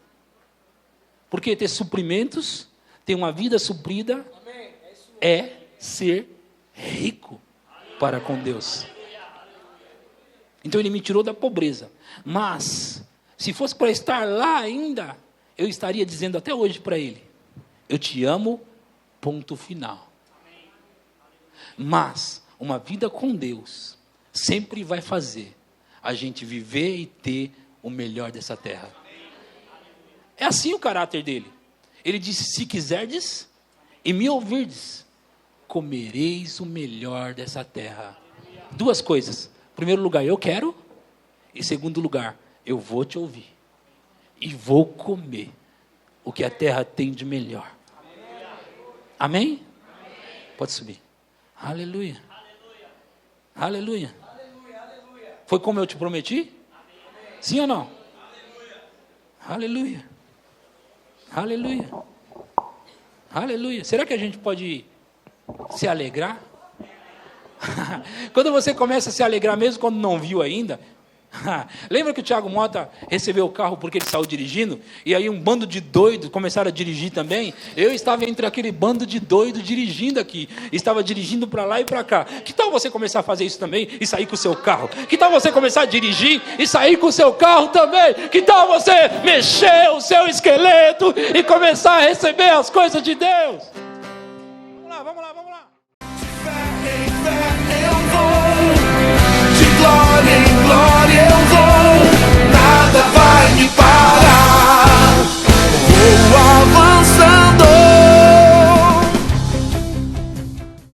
Porque ter suprimentos, ter uma vida suprida, é ser rico para com Deus. Então Ele me tirou da pobreza. Mas, se fosse para estar lá ainda, eu estaria dizendo até hoje para Ele: eu te amo, ponto final. Mas, uma vida com Deus sempre vai fazer a gente viver e ter o melhor dessa terra. É assim o caráter dele. Ele disse: se quiserdes e me ouvirdes, comereis o melhor dessa terra. Duas coisas: em primeiro lugar, eu quero, e em segundo lugar, eu vou te ouvir e vou comer o que a terra tem de melhor. Amém? Pode subir. Aleluia. Aleluia. Foi como eu te prometi? Sim ou não? Aleluia. Aleluia. Aleluia. Será que a gente pode se alegrar? Quando você começa a se alegrar, mesmo quando não viu ainda. Lembra que o Thiago Mota recebeu o carro porque ele saiu dirigindo? E aí um bando de doidos começaram a dirigir também. Eu estava entre aquele bando de doidos dirigindo aqui. Estava dirigindo para lá e para cá. Que tal você começar a fazer isso também e sair com o seu carro? Que tal você começar a dirigir e sair com o seu carro também? Que tal você mexer o seu esqueleto e começar a receber as coisas de Deus?